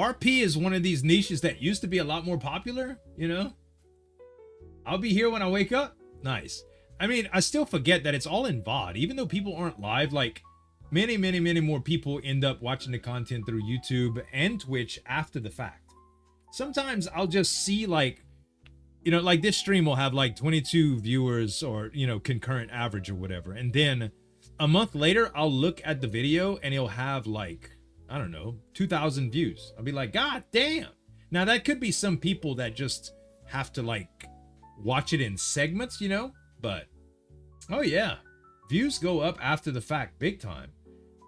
RP is one of these niches that used to be a lot more popular, you know? I'll be here when I wake up. Nice. I mean, I still forget that it's all in VOD, even though people aren't live. Like, many more people end up watching the content through YouTube and Twitch after the fact. Sometimes I'll just see, like, you know, like this stream will have like 22 viewers or, you know, concurrent average or whatever. And then a month later, I'll look at the video and it'll have like, I don't know, 2,000 views. I'll be like, God damn. Now that could be some people that just have to like watch it in segments, you know, but oh yeah, views go up after the fact big time.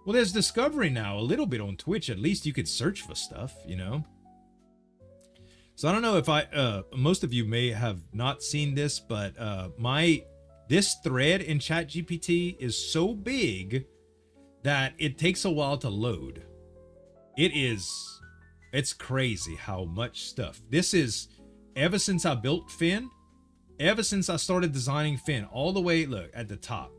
Well, there's discovery now a little bit on Twitch. At least you could search for stuff, you know. So I don't know if most of you may have not seen this, but this thread in ChatGPT is so big that it takes a while to load. It's crazy how much stuff. This is ever since I built Finn, ever since I started designing Finn, all the way, look, at the top.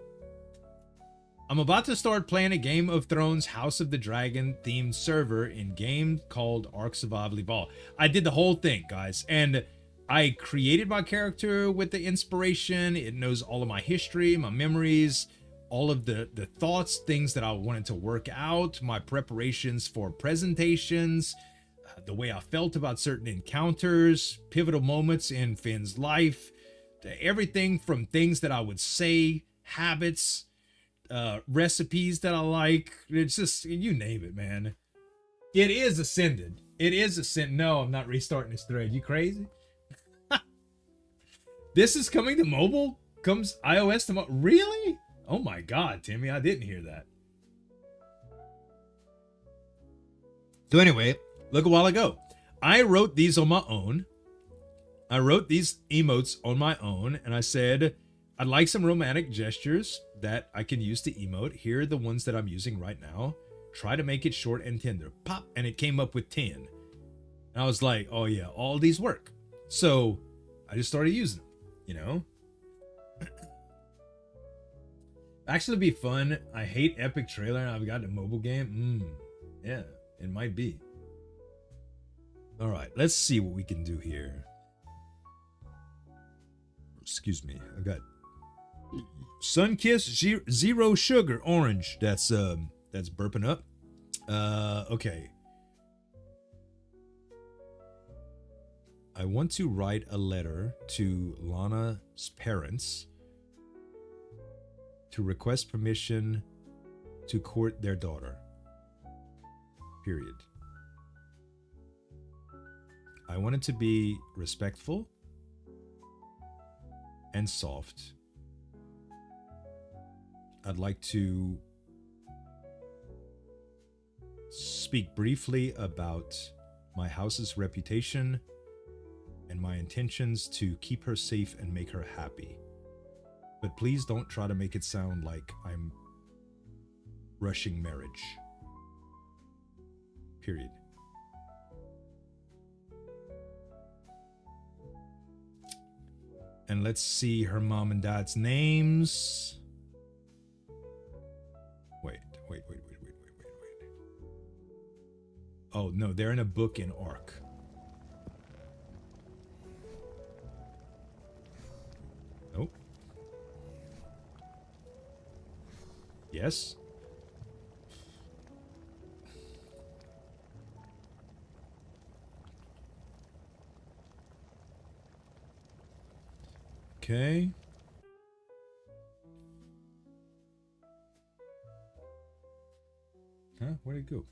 I'm about to start playing a Game of Thrones House of the Dragon themed server in game called Ark Survival Evolved. I did the whole thing, guys, and I created my character with the inspiration. It knows all of my history, my memories, all of the thoughts, things that I wanted to work out, my preparations for presentations, the way I felt about certain encounters, pivotal moments in Finn's life, to everything from things that I would say, habits, recipes that I like. It's just, you name it, man. It is ascended. It is ascended. No, I'm not restarting this thread. You crazy? This is coming to mobile? Comes iOS tomorrow? Really? Oh my God, Timmy, I didn't hear that. So anyway, look a while ago. I wrote these on my own. I wrote these emotes on my own, and I said, I'd like some romantic gestures that I can use to emote. Here are the ones that I'm using right now. Try to make it short and tender. Pop, and it came up with 10. And I was like, oh yeah, all these work. So I just started using them, you know? Actually be fun. I hate Epic Trailer and I've got a mobile game. Yeah, it might be. All right, let's see what we can do here. Excuse me, I got Sunkiss zero sugar orange. That's burping up. Okay. I want to write a letter to Lana's parents to request permission to court their daughter. Period. I want it to be respectful and soft. I'd like to speak briefly about my house's reputation and my intentions to keep her safe and make her happy. But please don't try to make it sound like I'm rushing marriage. Period. And let's see her mom and dad's names. Wait. Oh, no, they're in a book in Ark. Nope. Yes. Okay. Huh? Where'd it go?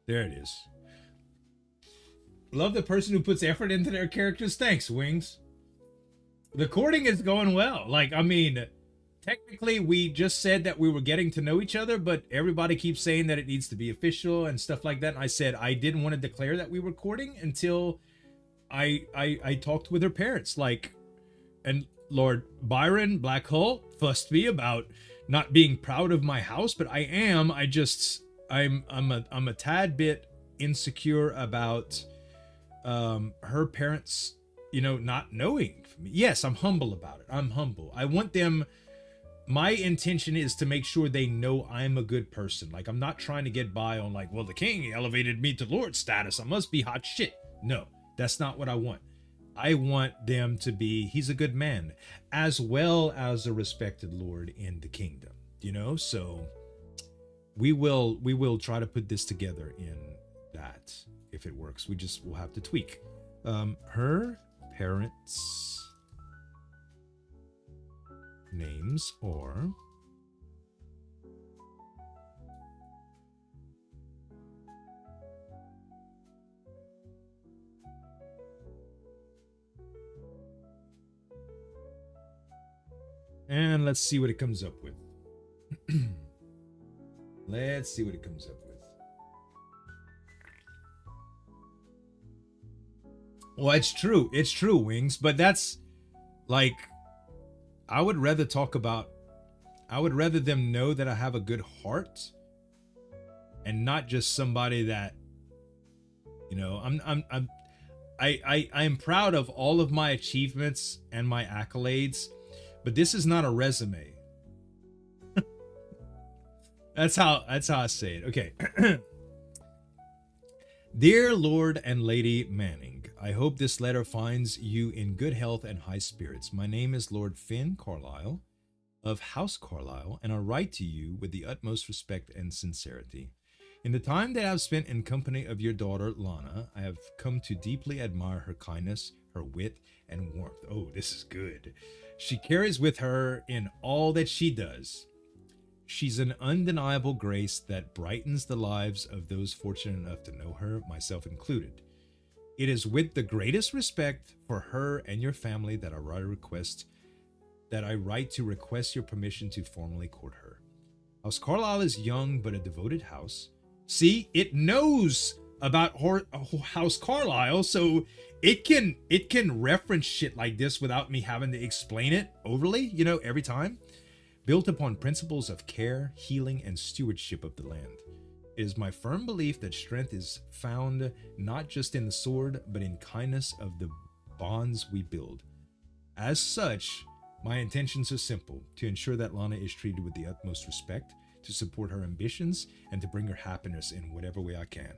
There it is. Love the person who puts effort into their characters. Thanks, Wings. The courting is going well. Like, I mean, technically we just said that we were getting to know each other, but everybody keeps saying that it needs to be official and stuff like that. And I said I didn't want to declare that we were courting until I talked with her parents. Like, and Lord Byron Black Hole fussed me about not being proud of my house, but I am. I'm a tad bit insecure about her parents, you know, not knowing me. Yes, I'm humble about it. I'm humble. I want them my intention is to make sure they know I'm a good person. Like, I'm not trying to get by on like, well, the king elevated me to lord status, I must be hot shit. No, that's not what I want. I want them to be, he's a good man, as well as a respected lord in the kingdom, you know? So we will try to put this together in that. If it works, we'll have to tweak. Her parents' names are and let's see what it comes up with. Let's see what it comes up with. Well, it's true, Wings, but that's like, I would rather them know that I have a good heart and not just somebody that, you know, I'm proud of all of my achievements and my accolades, but this is not a resume. That's how I say it. Okay. Dear Lord and Lady Manning, I hope this letter finds you in good health and high spirits. My name is Lord Finn Carlisle of House Carlisle, and I write to you with the utmost respect and sincerity. In the time that I've spent in company of your daughter, Lana, I have come to deeply admire her kindness, her wit, and warmth. Oh, this is good. She carries with her in all that she does. She's an undeniable grace that brightens the lives of those fortunate enough to know her, myself included. It is with the greatest respect for her and your family that I write to request your permission to formally court her. House Carlisle is young but a devoted house. See, it knows about House Carlisle, so it can reference shit like this without me having to explain it overly, you know, every time. Built upon principles of care, healing, and stewardship of the land. It is my firm belief that strength is found not just in the sword, but in kindness of the bonds we build. As such, my intentions are simple: to ensure that Lana is treated with the utmost respect, to support her ambitions, and to bring her happiness in whatever way I can.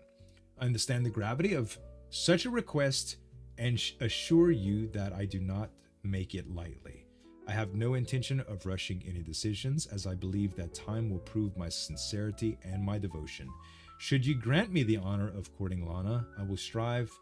I understand the gravity of such a request and assure you that I do not make it lightly. I have no intention of rushing any decisions, as I believe that time will prove my sincerity and my devotion. Should you grant me the honor of courting Lana, I will strive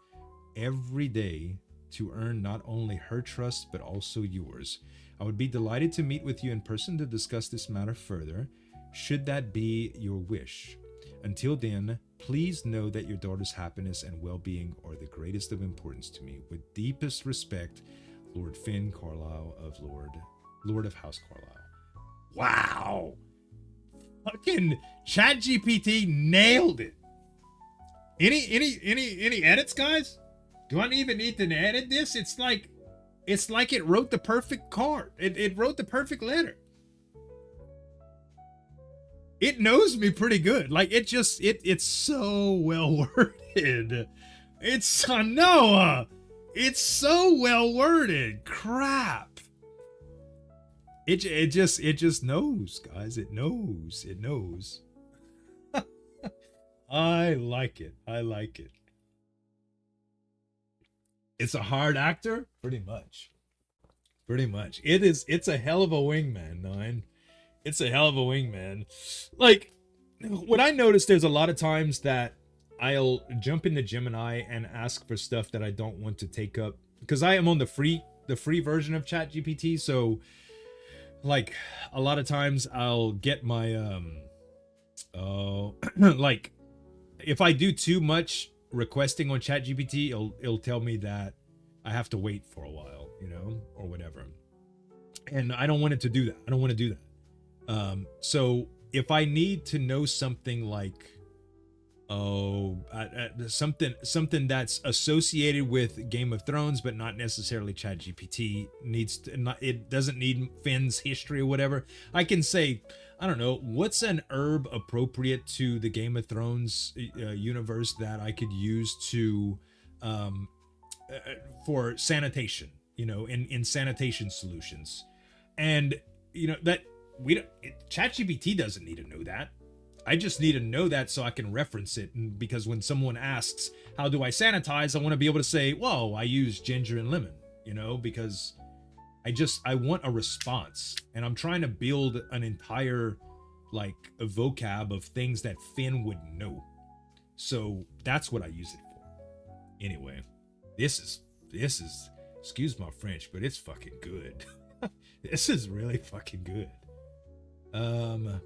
every day to earn not only her trust, but also yours. I would be delighted to meet with you in person to discuss this matter further, should that be your wish. Until then, please know that your daughter's happiness and well-being are the greatest of importance to me. With deepest respect, Lord Finn Carlisle of Lord of House Carlisle. Wow. Fucking ChatGPT nailed it. Any edits, guys? Do I even need to edit this? It's like it wrote the perfect card. It wrote the perfect letter. It knows me pretty good. Like, it's so well worded. It's Noah. It's so well worded. Crap. It just knows, guys. It knows. I like it. It's a hard actor, pretty much. It's a hell of a wingman, Nine. It's a hell of a wingman. Like, what I noticed, there's a lot of times that I'll jump into Gemini and ask for stuff that I don't want to take up, because I am on the free version of ChatGPT. So, like, a lot of times I'll get my like, if I do too much requesting on ChatGPT, it'll tell me that I have to wait for a while, you know, or whatever. And I don't want it to do that. I don't want to do that. So if I need to know something like, something that's associated with Game of Thrones, but not necessarily ChatGPT it doesn't need Finn's history or whatever, I can say, I don't know, what's an herb appropriate to the Game of Thrones universe that I could use to for sanitation, you know, in sanitation solutions. And you know, ChatGPT doesn't need to know that. I just need to know that so I can reference it. And because when someone asks, how do I sanitize? I want to be able to say, whoa, I use ginger and lemon, you know, because I want a response. And I'm trying to build an entire, like, a vocab of things that Finn would know. So that's what I use it for. Anyway, this is, excuse my French, but it's fucking good. This is really fucking good. I'm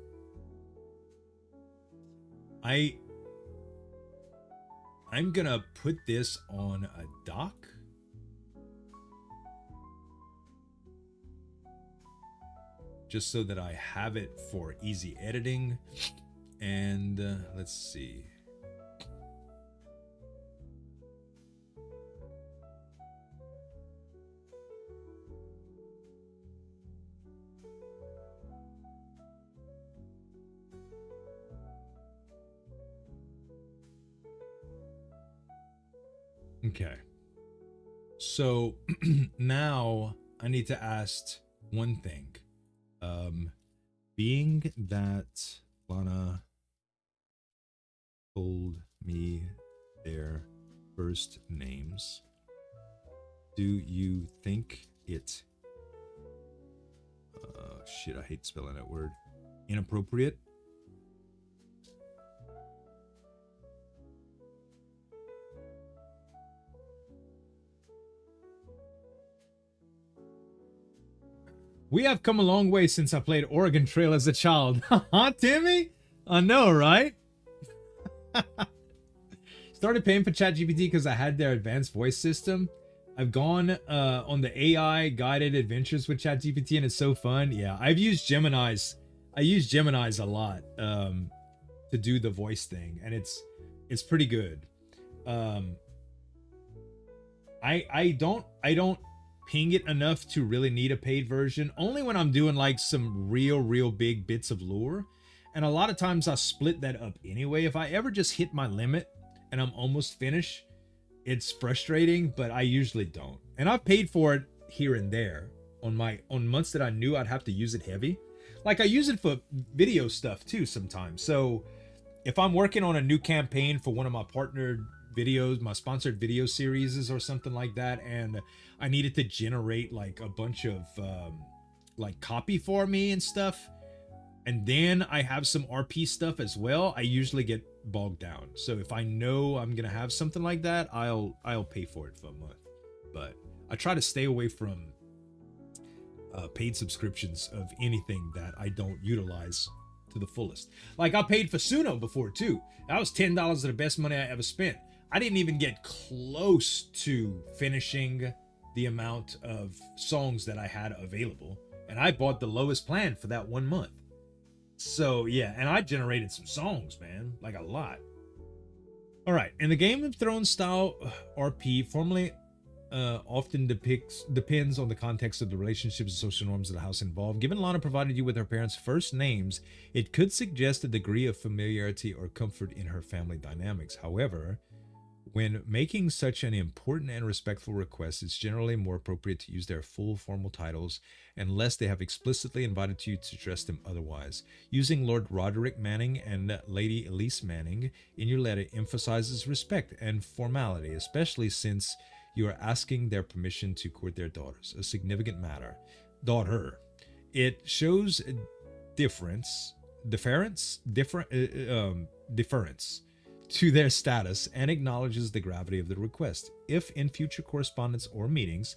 gonna put this on a doc. Just so that I have it for easy editing. And let's see. Okay. So now I need to ask one thing. Being that Lana told me their first names, do you think it shit, I hate spelling that word, inappropriate? We have come a long way since I played Oregon Trail as a child. Huh, Timmy? I know, right? Started paying for ChatGPT because I had their advanced voice system. I've gone on the AI guided adventures with ChatGPT and it's so fun. Yeah, I've used Gemini's. I use Gemini's a lot to do the voice thing, and it's pretty good. I don't ping it enough to really need a paid version, only when I'm doing like some real big bits of lore. And a lot of times I split that up anyway. If I ever just hit my limit and I'm almost finished, it's frustrating, but I usually don't. And I've paid for it here and there on months that I knew I'd have to use it heavy. Like I use it for video stuff too sometimes. So if I'm working on a new campaign for one of my partnered videos, my sponsored video series or something like that, and I needed to generate like a bunch of like copy for me and stuff, and then I have some RP stuff as well, I usually get bogged down. So if I know I'm gonna have something like that, I'll pay for it for a month. But I try to stay away from paid subscriptions of anything that I don't utilize to the fullest. Like I paid for Suno before too. That was $10 of the best money I ever spent. I didn't even get close to finishing the amount of songs that I had available, and I bought the lowest plan for that 1 month. So yeah, and I generated some songs, man, like a lot. All right, in the Game of Thrones style RP, formally often depends on the context of the relationships and social norms of the house involved. Given Lana provided you with her parents' first names, it could suggest a degree of familiarity or comfort in her family dynamics. However, when making such an important and respectful request, it's generally more appropriate to use their full formal titles unless they have explicitly invited you to address them otherwise. Using Lord Roderick Manning and Lady Elise Manning in your letter emphasizes respect and formality, especially since you are asking their permission to court their daughters, a significant matter. Daughter. It shows deference to their status and acknowledges the gravity of the request. If in future correspondence or meetings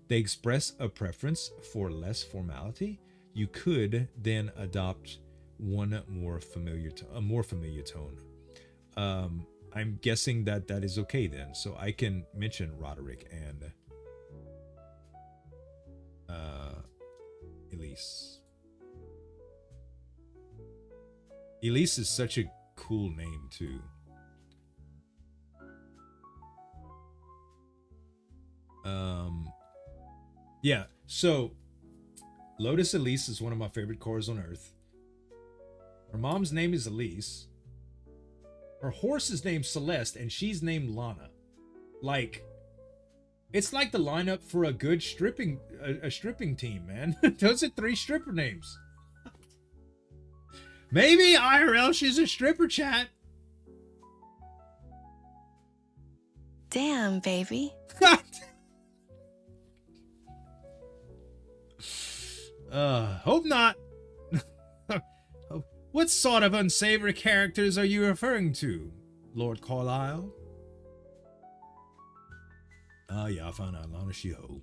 they express a preference for less formality, you could then adopt a more familiar tone. I'm guessing that is okay then, so I can mention Roderick and Elise. Elise is such a cool name too. Yeah, so Lotus Elise is one of my favorite cores on earth. Her mom's name is Elise. Her horse is named Celeste, and she's named Lana. Like, it's like the lineup for a good stripping team, man. Those are 3 stripper names. Maybe IRL she's a stripper, chat. Damn, baby. Hope not. What sort of unsavory characters are you referring to, Lord Carlisle? Oh yeah, I found out Lana She-Ho.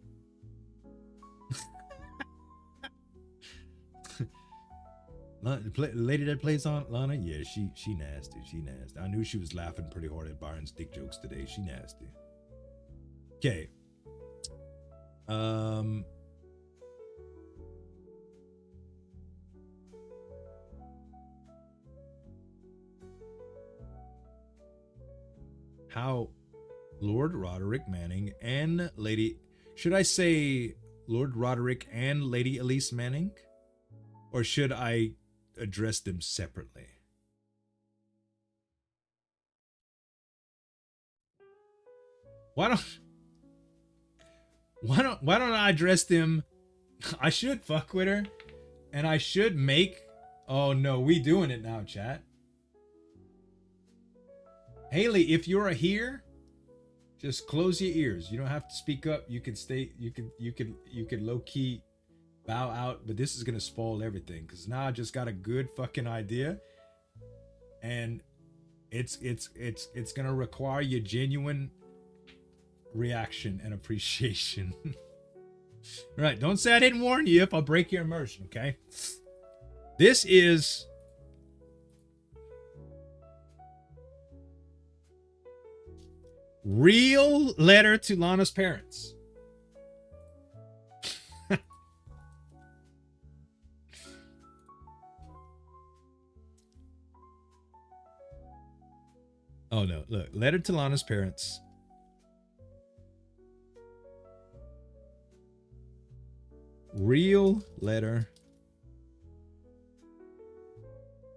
Lady that plays on Lana, yeah, she nasty. She nasty. I knew she was laughing pretty hard at Byron's dick jokes today. She nasty. Okay. How Lord Roderick Manning and Lady, should I say Lord Roderick and Lady Elise Manning? Or should I address them separately? Why don't I address them? I should fuck with her, and I should make. Oh no, we doing it now, chat. Haley, if you're here, just close your ears. You don't have to speak up. You can stay. You can low key bow out, but this is gonna spoil everything because now I just got a good fucking idea, and it's gonna require your genuine reaction and appreciation. Right, don't say I didn't warn you if I'll break your immersion, okay? This is real letter to Lana's parents. Oh no, look, letter to Lana's parents. Real letter.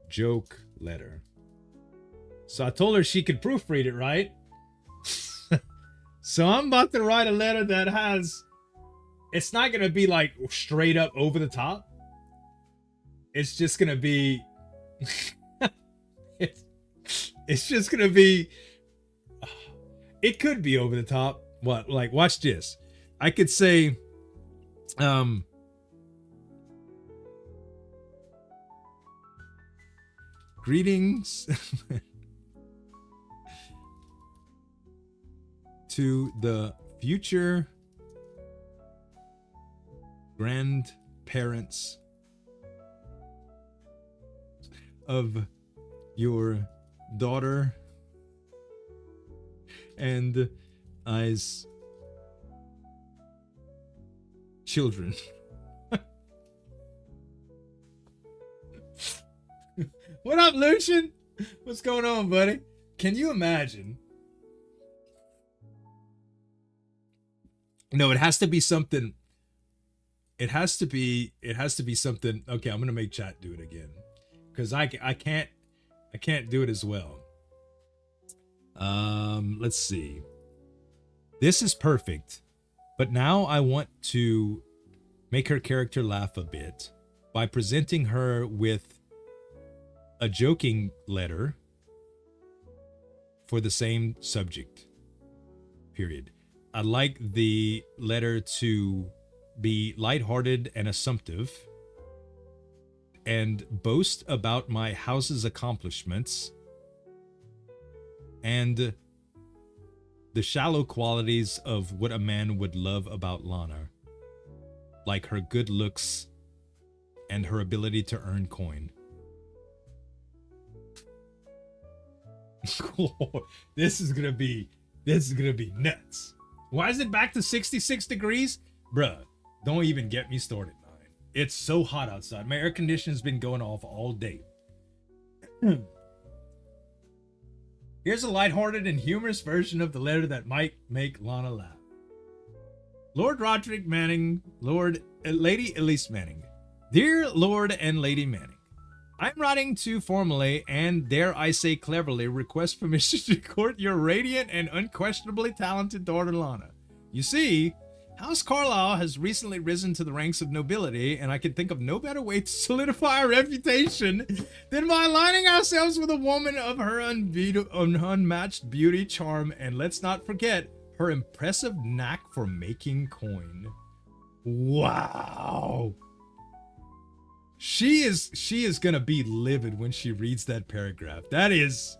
Joke letter. So I told her she could proofread it, right? So I'm about to write a letter that has, it's not going to be like straight up over the top. It's just going to be, it's just going to be, it could be over the top. What? Like, watch this. I could say, greetings to the future grandparents of your daughter and I's children. What up, Lucian? What's going on, buddy? Can you imagine? No, it has to be something. It has to be something. Okay, I'm gonna make chat do it again because I can't do it as well. Let's see. This is perfect, but now I want to make her character laugh a bit by presenting her with a joking letter for the same subject. Period. I'd like the letter to be lighthearted and assumptive and boast about my house's accomplishments and the shallow qualities of what a man would love about Lana, like her good looks and her ability to earn coin. This is gonna be nuts. Why is it back to 66 degrees? Bruh, don't even get me started, man. It's so hot outside. My air conditioner's been going off all day. Here's a lighthearted and humorous version of the letter that might make Lana laugh. Lord Roderick Manning, Lady Elise Manning. Dear Lord and Lady Manning, I'm writing to formally and, dare I say cleverly, request permission to court your radiant and unquestionably talented daughter Lana. You see, House Carlisle has recently risen to the ranks of nobility, and I can think of no better way to solidify our reputation than by aligning ourselves with a woman of her unmatched beauty, charm, and let's not forget her impressive knack for making coin. Wow. She is gonna be livid when she reads that paragraph. That is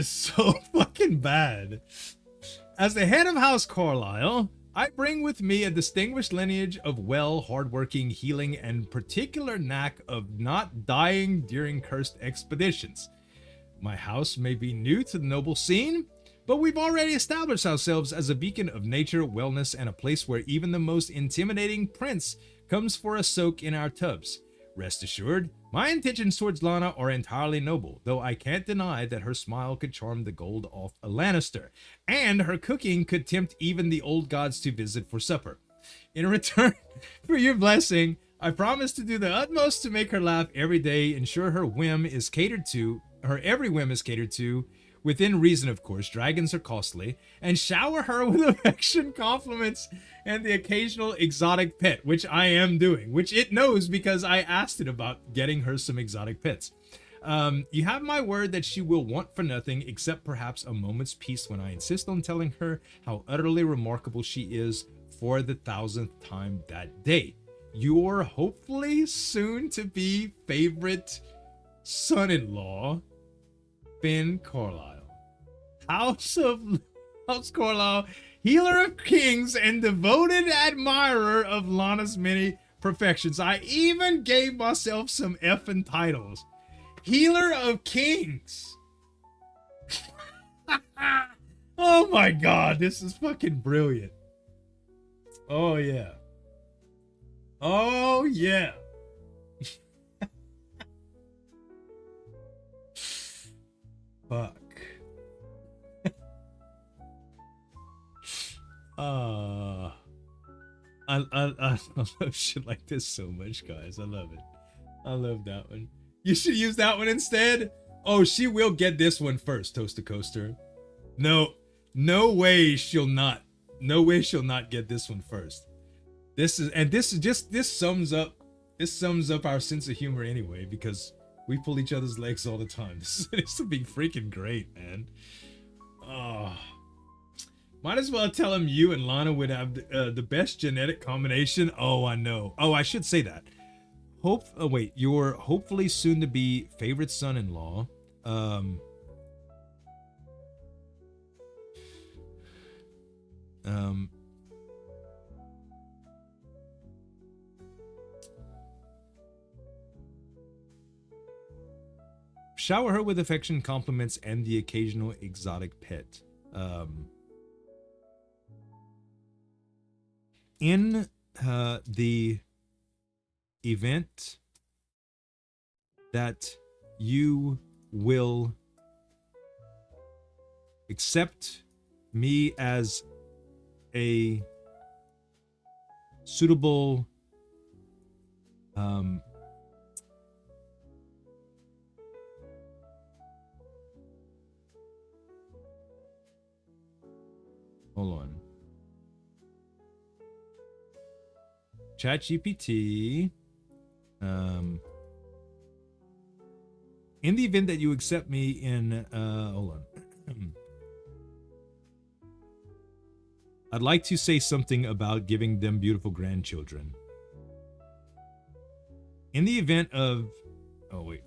so fucking bad. As the head of House Carlisle, I bring with me a distinguished lineage of hardworking, healing, and particular knack of not dying during cursed expeditions. My house may be new to the noble scene, but we've already established ourselves as a beacon of nature, wellness, and a place where even the most intimidating prince comes for a soak in our tubs. Rest assured, my intentions towards Lana are entirely noble, though I can't deny that her smile could charm the gold off a Lannister, and her cooking could tempt even the old gods to visit for supper. In return for your blessing, I promise to do the utmost to make her laugh every day, ensure her every whim is catered to, within reason, of course. Dragons are costly, and shower her with affection, compliments, and the occasional exotic pet, which I am doing, which it knows because I asked it about getting her some exotic pets. You have my word that she will want for nothing except perhaps a moment's peace when I insist on telling her how utterly remarkable she is for the 1000th time that day. Your hopefully soon to be favorite son-in-law, Finn Carlisle. House Carlisle, healer of kings and devoted admirer of Lana's many perfections. I even gave myself some effing titles. Healer of kings. Oh my god, this is fucking brilliant. Oh yeah. Oh yeah. Fuck. I love shit like this so much, guys. I love it. I love that one. You should use that one instead. Oh, she will get this one first, Toaster Coaster. No way she'll not. No way she'll not get this one first. This sums up our sense of humor anyway, because we pull each other's legs all the time. This will be freaking great, man. Oh. Might as well tell him you and Lana would have the best genetic combination. Oh, I know. Oh, I should say that. Your hopefully soon to be favorite son-in-law. Shower her with affection, compliments, and the occasional exotic pet. In the event that you will accept me as a suitable hold on. ChatGPT. In the event that you accept me in, hold on. I'd like to say something about giving them beautiful grandchildren. In the event of, oh wait.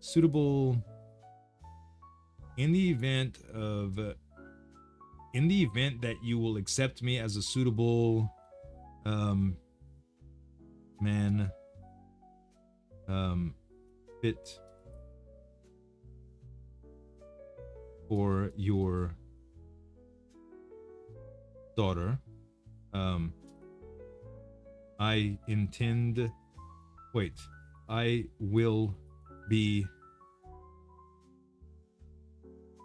Suitable. In the event that you will accept me as a suitable man fit for your daughter, I will be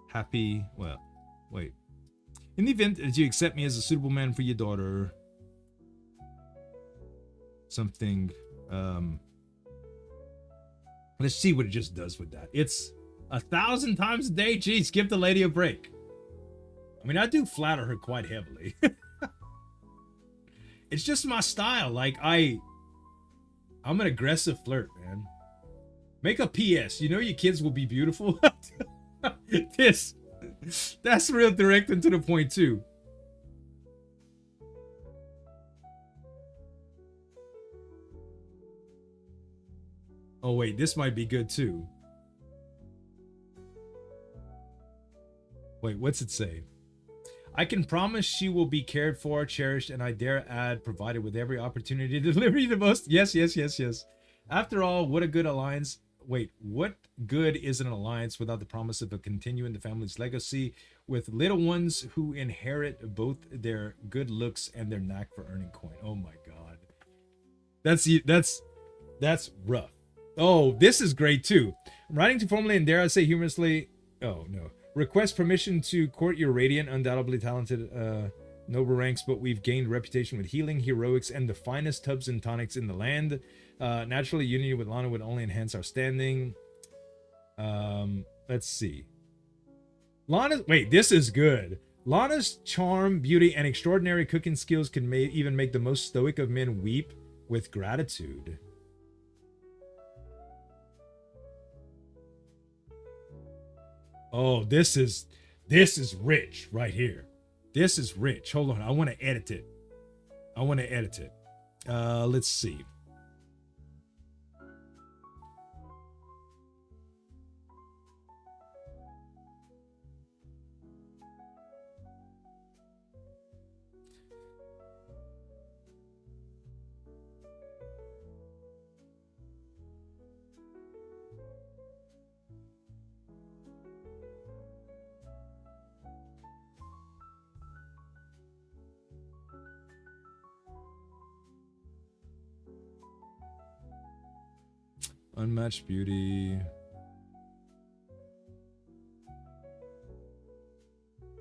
happy. Well, wait. In the event that you accept me as a suitable man for your daughter, something, let's see what it just does with that. It's 1,000 times a day. Jeez, give the lady a break. I mean, I do flatter her quite heavily. It's just my style. Like I'm an aggressive flirt, man. Make a PS. You know your kids will be beautiful. this that's real direct and to the point too. Oh wait, this might be good too. Wait, what's it say? I can promise she will be cared for, cherished, and I dare add, provided with every opportunity to deliver you the most. Yes, yes, yes, yes. After all, what a good alliance. Wait, what good is an alliance without the promise of a continuing the family's legacy with little ones who inherit both their good looks and their knack for earning coin? Oh my god. That's rough. Oh, this is great too. I'm writing to formally and dare I say humorously. Oh no. Request permission to court your radiant, undoubtedly talented noble ranks, but we've gained reputation with healing, heroics, and the finest tubs and tonics in the land. Naturally, unity with Lana would only enhance our standing. Let's see. Wait, this is good. Lana's charm, beauty, and extraordinary cooking skills can even make the most stoic of men weep with gratitude. Oh, this is rich right here. This is rich. Hold on. I want to edit it. Let's see. Unmatched beauty.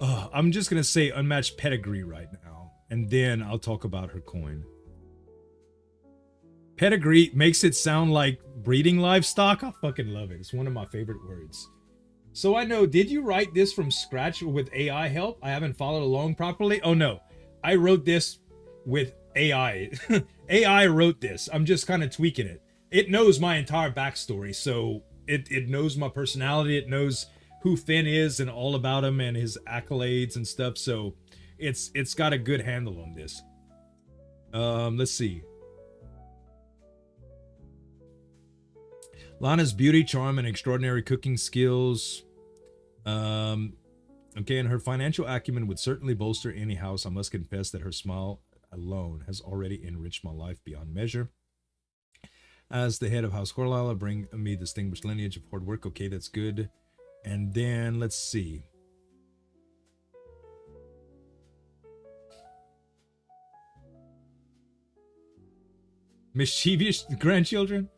I'm just gonna say unmatched pedigree right now, and then I'll talk about her coin. Pedigree makes it sound like breeding livestock. I fucking love it. It's one of my favorite words. So I know, did you write this from scratch or with AI help? I haven't followed along properly. Oh no, I wrote this with AI. AI wrote this. I'm just kind of tweaking it. It knows my entire backstory, so it knows my personality. It knows who Finn is and all about him and his accolades and stuff. So it's got a good handle on this. Let's see. Lana's beauty, charm, and extraordinary cooking skills. Okay, and her financial acumen would certainly bolster any house. I must confess that her smile alone has already enriched my life beyond measure. As the head of House Carlisle, bring me distinguished lineage of hard work. Okay, that's good. And then, let's see. Mischievous grandchildren?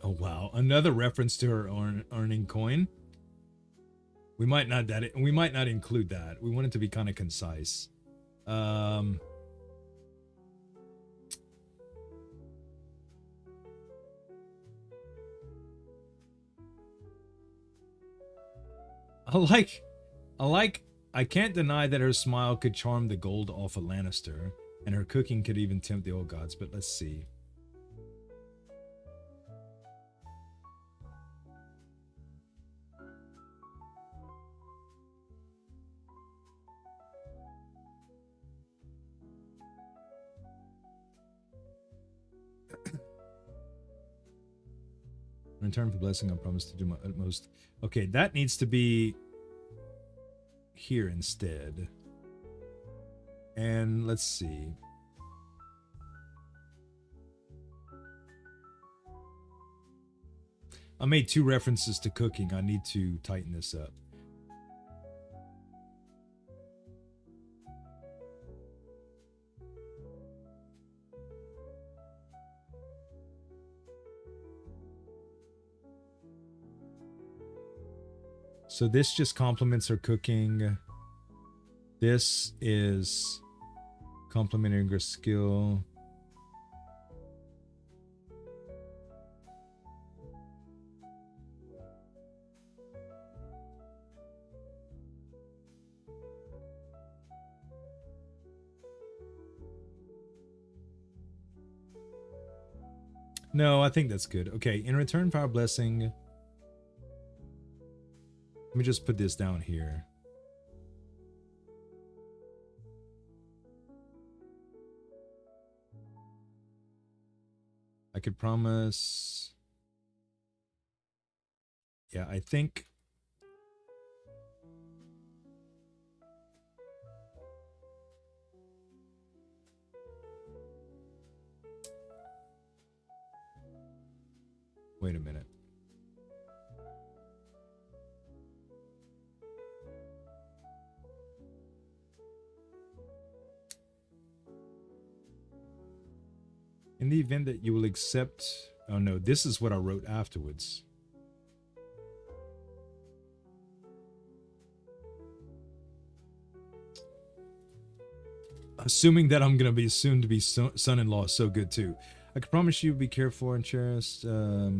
Oh, wow. Another reference to her earning coin. We might not include that. We want it to be kind of concise. I can't deny that her smile could charm the gold off a Lannister, and her cooking could even tempt the old gods, but let's see. In return for blessing, I promise to do my utmost. Okay, that needs to be here instead. And let's see. I made 2 references to cooking. I need to tighten this up. So this just complements her cooking. This is complementing her skill. No, I think that's good. Okay, in return for our blessing, let me just put this down here. I could promise. Yeah, I think. Wait a minute. In the event that you will accept... Oh no, this is what I wrote afterwards. Assuming that I'm gonna be soon to be son-in-law, so good too. I can promise you be cared for and cherished. I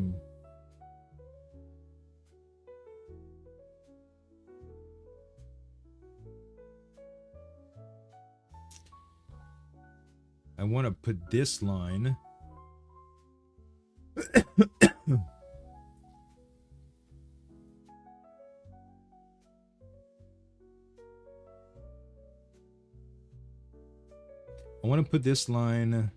want to put this line. I want to put this line.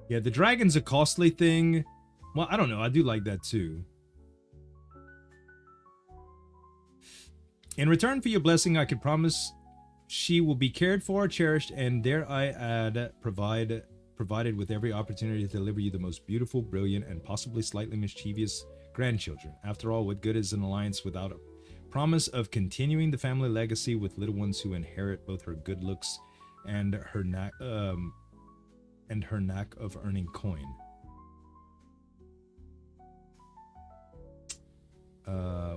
Yeah, the dragon's a costly thing. Well, I don't know. I do like that too. In return for your blessing, I could promise she will be cared for, cherished, and dare I add, provided with every opportunity to deliver you the most beautiful, brilliant, and possibly slightly mischievous grandchildren. After all, what good is an alliance without a promise of continuing the family legacy with little ones who inherit both her good looks and her knack of earning coin?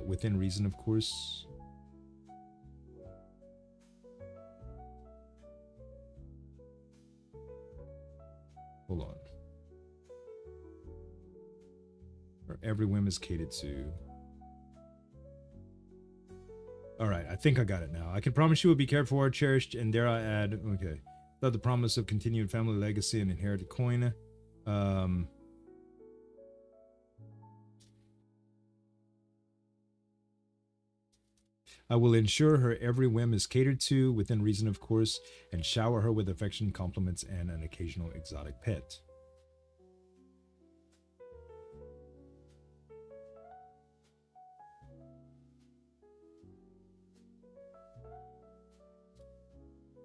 Within reason, of course. Hold on. Or every whim is catered to. All right, I think I got it now. I can promise you will be cared for, cherished, and dare I add, okay, without the promise of continued family legacy and inherited coin. I will ensure her every whim is catered to, within reason, of course, and shower her with affection, compliments, and an occasional exotic pet.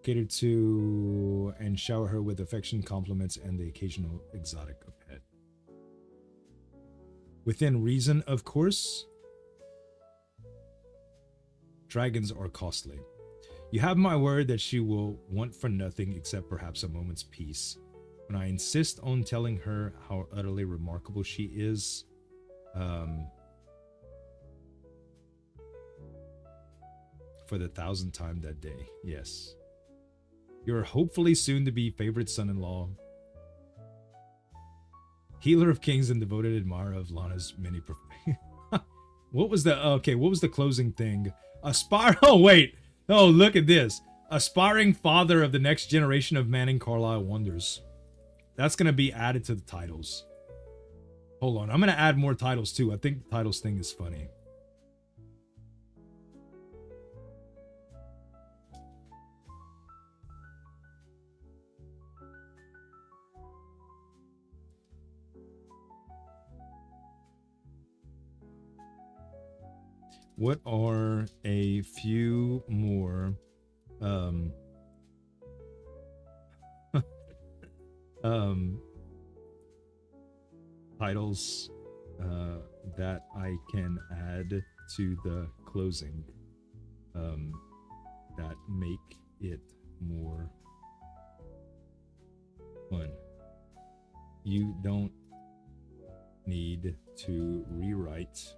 Catered to, and shower her with affection, compliments, and the occasional exotic pet. Within reason, of course. Dragons are costly. You have my word that she will want for nothing except perhaps a moment's peace. When I insist on telling her how utterly remarkable she is, for the 1,000th time that day, yes. Your hopefully soon-to-be favorite son-in-law, healer of kings and devoted admirer of Lana's many What was the okay? What was the closing thing? Oh wait! Oh, look at this! Aspiring father of the next generation of Manning Carlisle wonders. That's gonna be added to the titles. Hold on, I'm gonna add more titles too. I think the titles thing is funny. What are a few more titles that I can add to the closing that make it more fun? You don't need to rewrite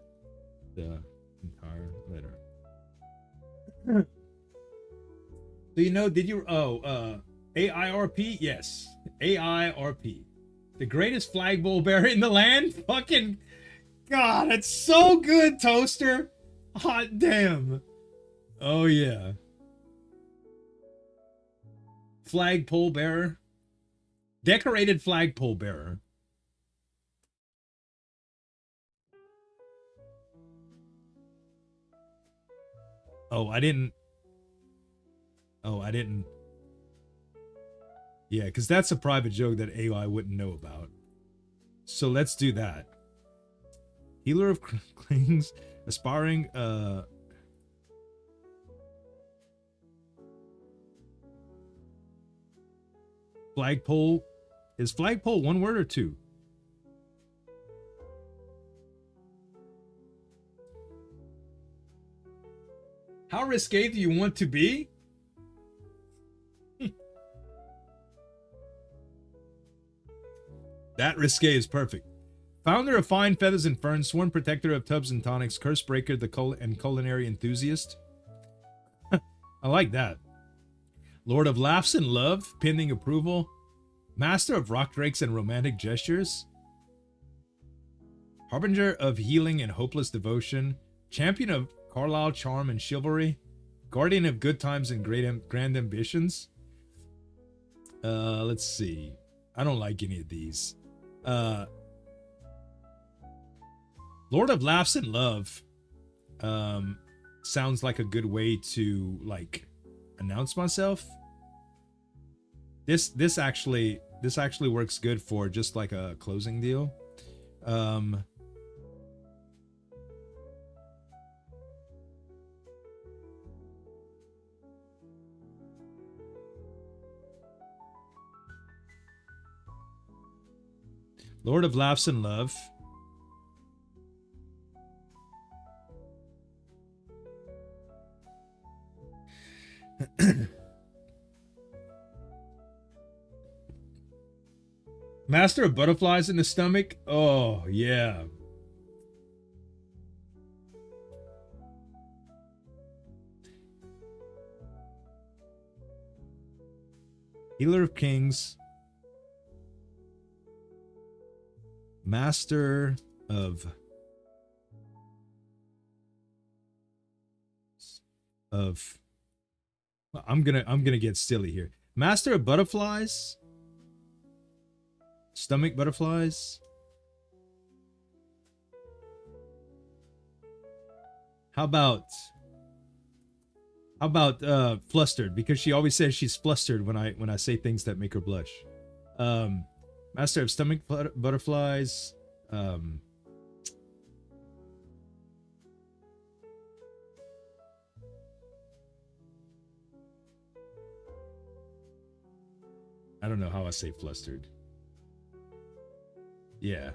the entire letter. So you know, did you AIRP? Yes. AIRP. The greatest flagpole bearer in the land? Fucking God, it's so good, Toaster. Hot damn. Oh yeah. Flagpole bearer. Decorated flagpole bearer. Oh, I didn't. Oh, I didn't. Yeah, because that's a private joke that AI wouldn't know about. So let's do that. Healer of Clings. Aspiring. Flagpole. Is flagpole one word or two? How risque do you want to be? That risque is perfect. Founder of Fine Feathers and Ferns, sworn protector of tubs and tonics, curse breaker, and culinary enthusiast. I like that. Lord of Laughs and Love, pending approval. Master of rock drakes and romantic gestures. Harbinger of healing and hopeless devotion. Champion of Carlisle charm and chivalry. Guardian of good times and grand ambitions. Let's see. I don't like any of these. Lord of Laughs and Love sounds like a good way to like announce myself. This actually works good for just like a closing deal. Lord of Laughs and Love. Master of Butterflies in the Stomach. Oh, yeah. Healer of Kings. Master of I'm gonna get silly here. Master of Butterflies. Stomach butterflies. How about flustered, because she always says she's flustered when I say things that make her blush. Master of Stomach Butterflies. I don't know how I say flustered. Yeah.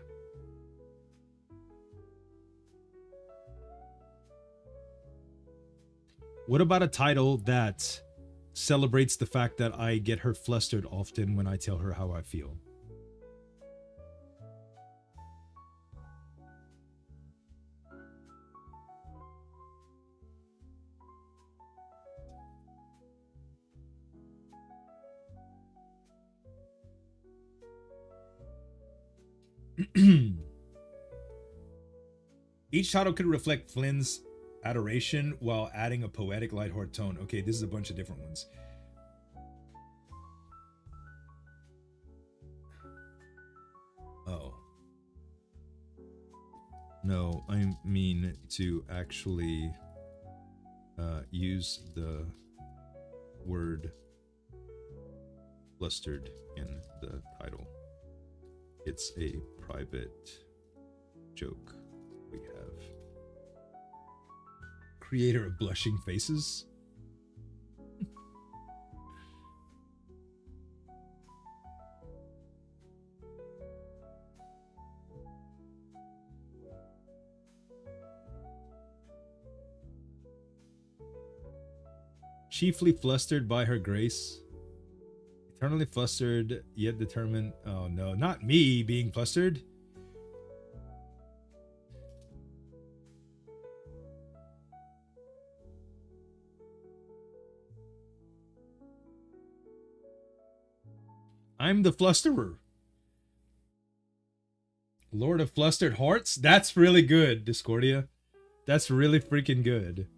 What about a title that celebrates the fact that I get her flustered often when I tell her how I feel? Each title could reflect Flynn's adoration while adding a poetic, lighthearted tone. Okay, this is a bunch of different ones. Oh. No, I mean to actually use the word flustered in the title. It's a private joke we have. Creator of Blushing Faces. Chiefly flustered by her grace. Eternally flustered, yet determined. Oh no, not me being flustered. I'm the flusterer. Lord of Flustered Hearts? That's really good, Discordia. That's really freaking good.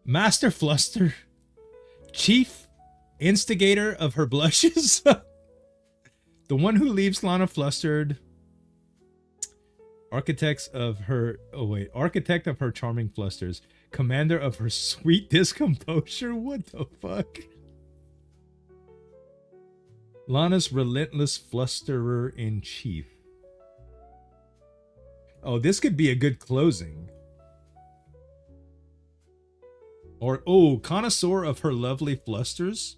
Master Fluster. Chief instigator of her blushes. The one who leaves Lana flustered. Architect of her charming flusters. Commander of her sweet discomposure. What the fuck? Lana's relentless flusterer in chief. Oh, this could be a good closing. Or, oh, connoisseur of her lovely flusters.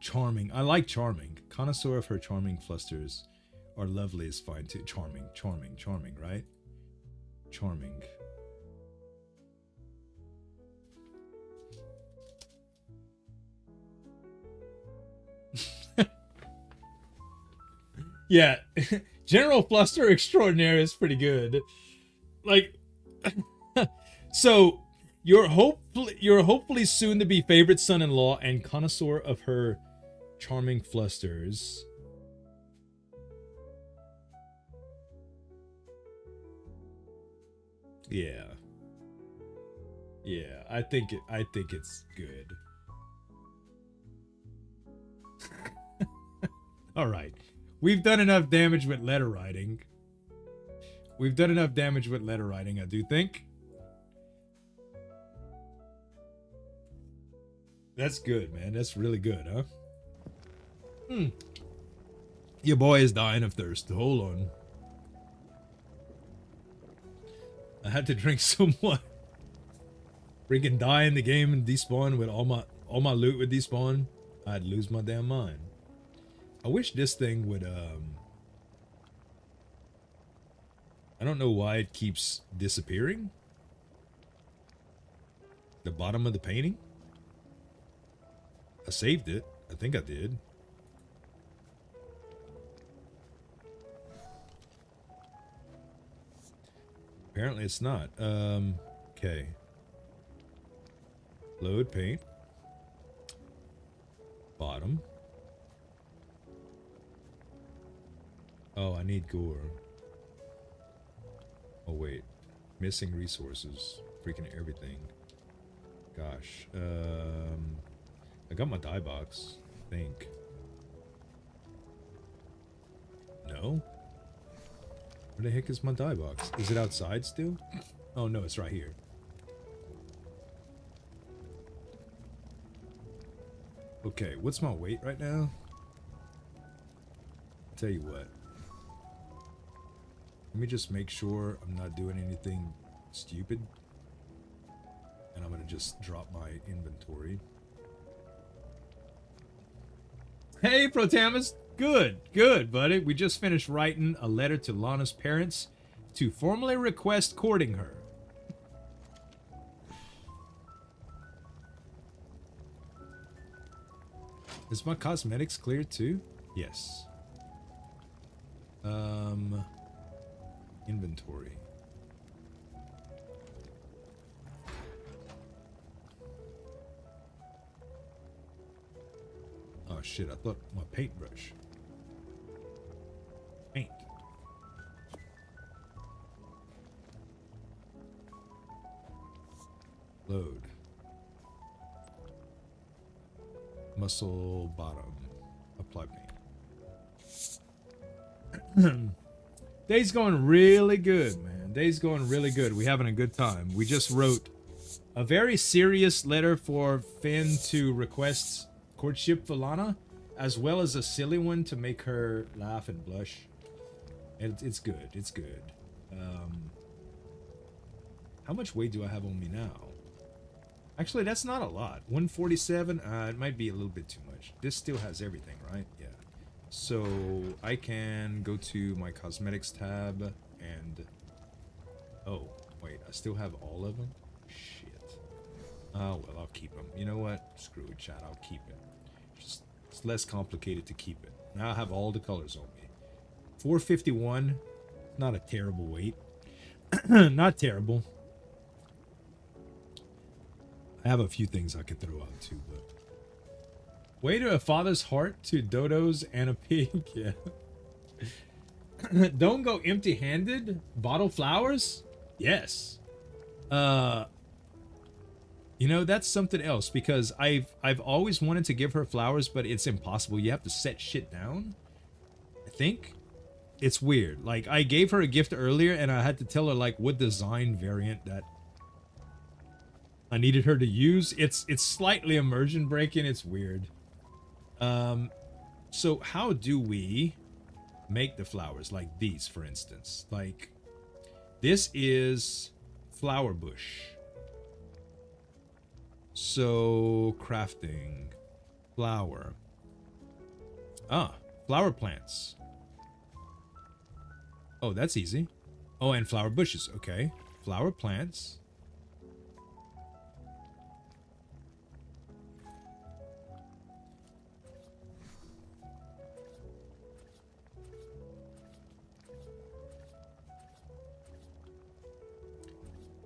Charming. I like charming. Connoisseur of her charming flusters. Or lovely is fine too. Charming, charming, charming, right? Charming. Yeah. General Fluster Extraordinaire is pretty good. Like, so your hopefully soon to be favorite son-in-law and connoisseur of her charming flusters. Yeah. Yeah, I think it's good. All right. We've done enough damage with letter writing. I do think. That's good, man. That's really good, huh? Your boy is dying of thirst. Hold on. I had to drink some water. Freaking die in the game and despawn with all my loot would despawn. I'd lose my damn mind. I wish this thing would I don't know why it keeps disappearing. The bottom of the painting. I saved it. I think I did. Apparently it's not. Okay. Load paint. Bottom. Oh, I need gore. Oh, wait. Missing resources. Freaking everything. Gosh. I got my dye box, I think. No? Where the heck is my dye box? Is it outside still? Oh, no, it's right here. Okay, what's my weight right now? I'll tell you what. Let me just make sure I'm not doing anything stupid. And I'm gonna just drop my inventory. Hey, Protamus! Good, good, buddy. We just finished writing a letter to Lana's parents to formally request courting her. Is my cosmetics clear too? Yes. Inventory. Oh shit, I thought my paintbrush. Paint. Load. Muscle bottom. Apply paint. Day's going really good, man. Day's going really good. We're having a good time. We just wrote a very serious letter for Finn to request courtship for Lana, as well as a silly one to make her laugh and blush. And it's good. It's good. How much weight do I have on me now? Actually, that's not a lot. 147. It might be a little bit too much. This still has everything, right? Yeah. So I can go to my cosmetics tab and... Oh, wait. I still have all of them? Shit. Oh, well, I'll keep them. You know what? Screw it, chat. I'll keep it. It's less complicated to keep it. Now I have all the colors on me. 451. Not a terrible weight. Not terrible. I have a few things I could throw out too, but Way to a father's heart to dodos and a pig. Yeah. Don't go empty-handed. Bottle flowers? Yes. You know, that's something else because I've always wanted to give her flowers, but it's impossible. You have to set shit down. I think it's weird. Like I gave her a gift earlier and I had to tell her like what design variant that I needed her to use. It's slightly immersion breaking. It's weird. So how do we make the flowers like these, for instance? Like this is flower bush. So crafting flower. Flower plants. Oh, that's easy. Oh, and flower bushes. Okay. Flower plants.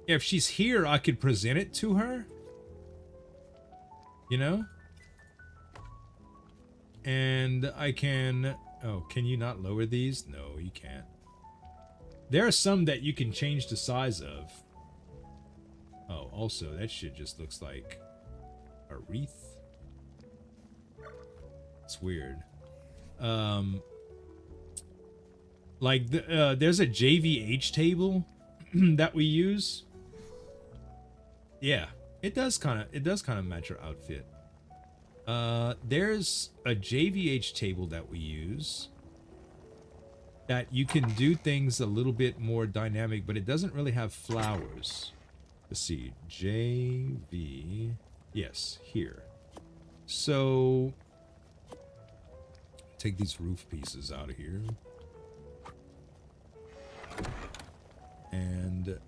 If she's here, I could present it to her. You know? And I can... Oh, can you not lower these? No, you can't. There are some that you can change the size of. Oh, also, that shit just looks like a wreath. It's weird. Like, there's a JVH table that we use. Yeah. It does kind of match your outfit. There's a JVH table that we use that you can do things a little bit more dynamic, but it doesn't really have flowers. Let's see, JV, yes, here. So take these roof pieces out of here. And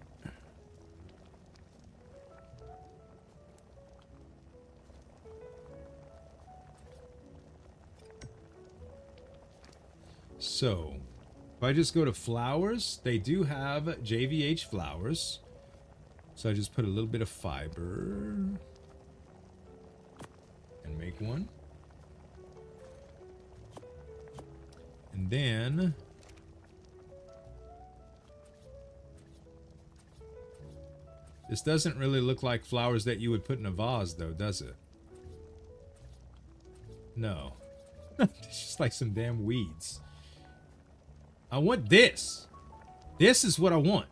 so, if I just go to flowers, they do have JVH flowers. So I just put a little bit of fiber and make one. And then this doesn't really look like flowers that you would put in a vase though, does it? No. It's just like some damn weeds. I want this. This is what I want.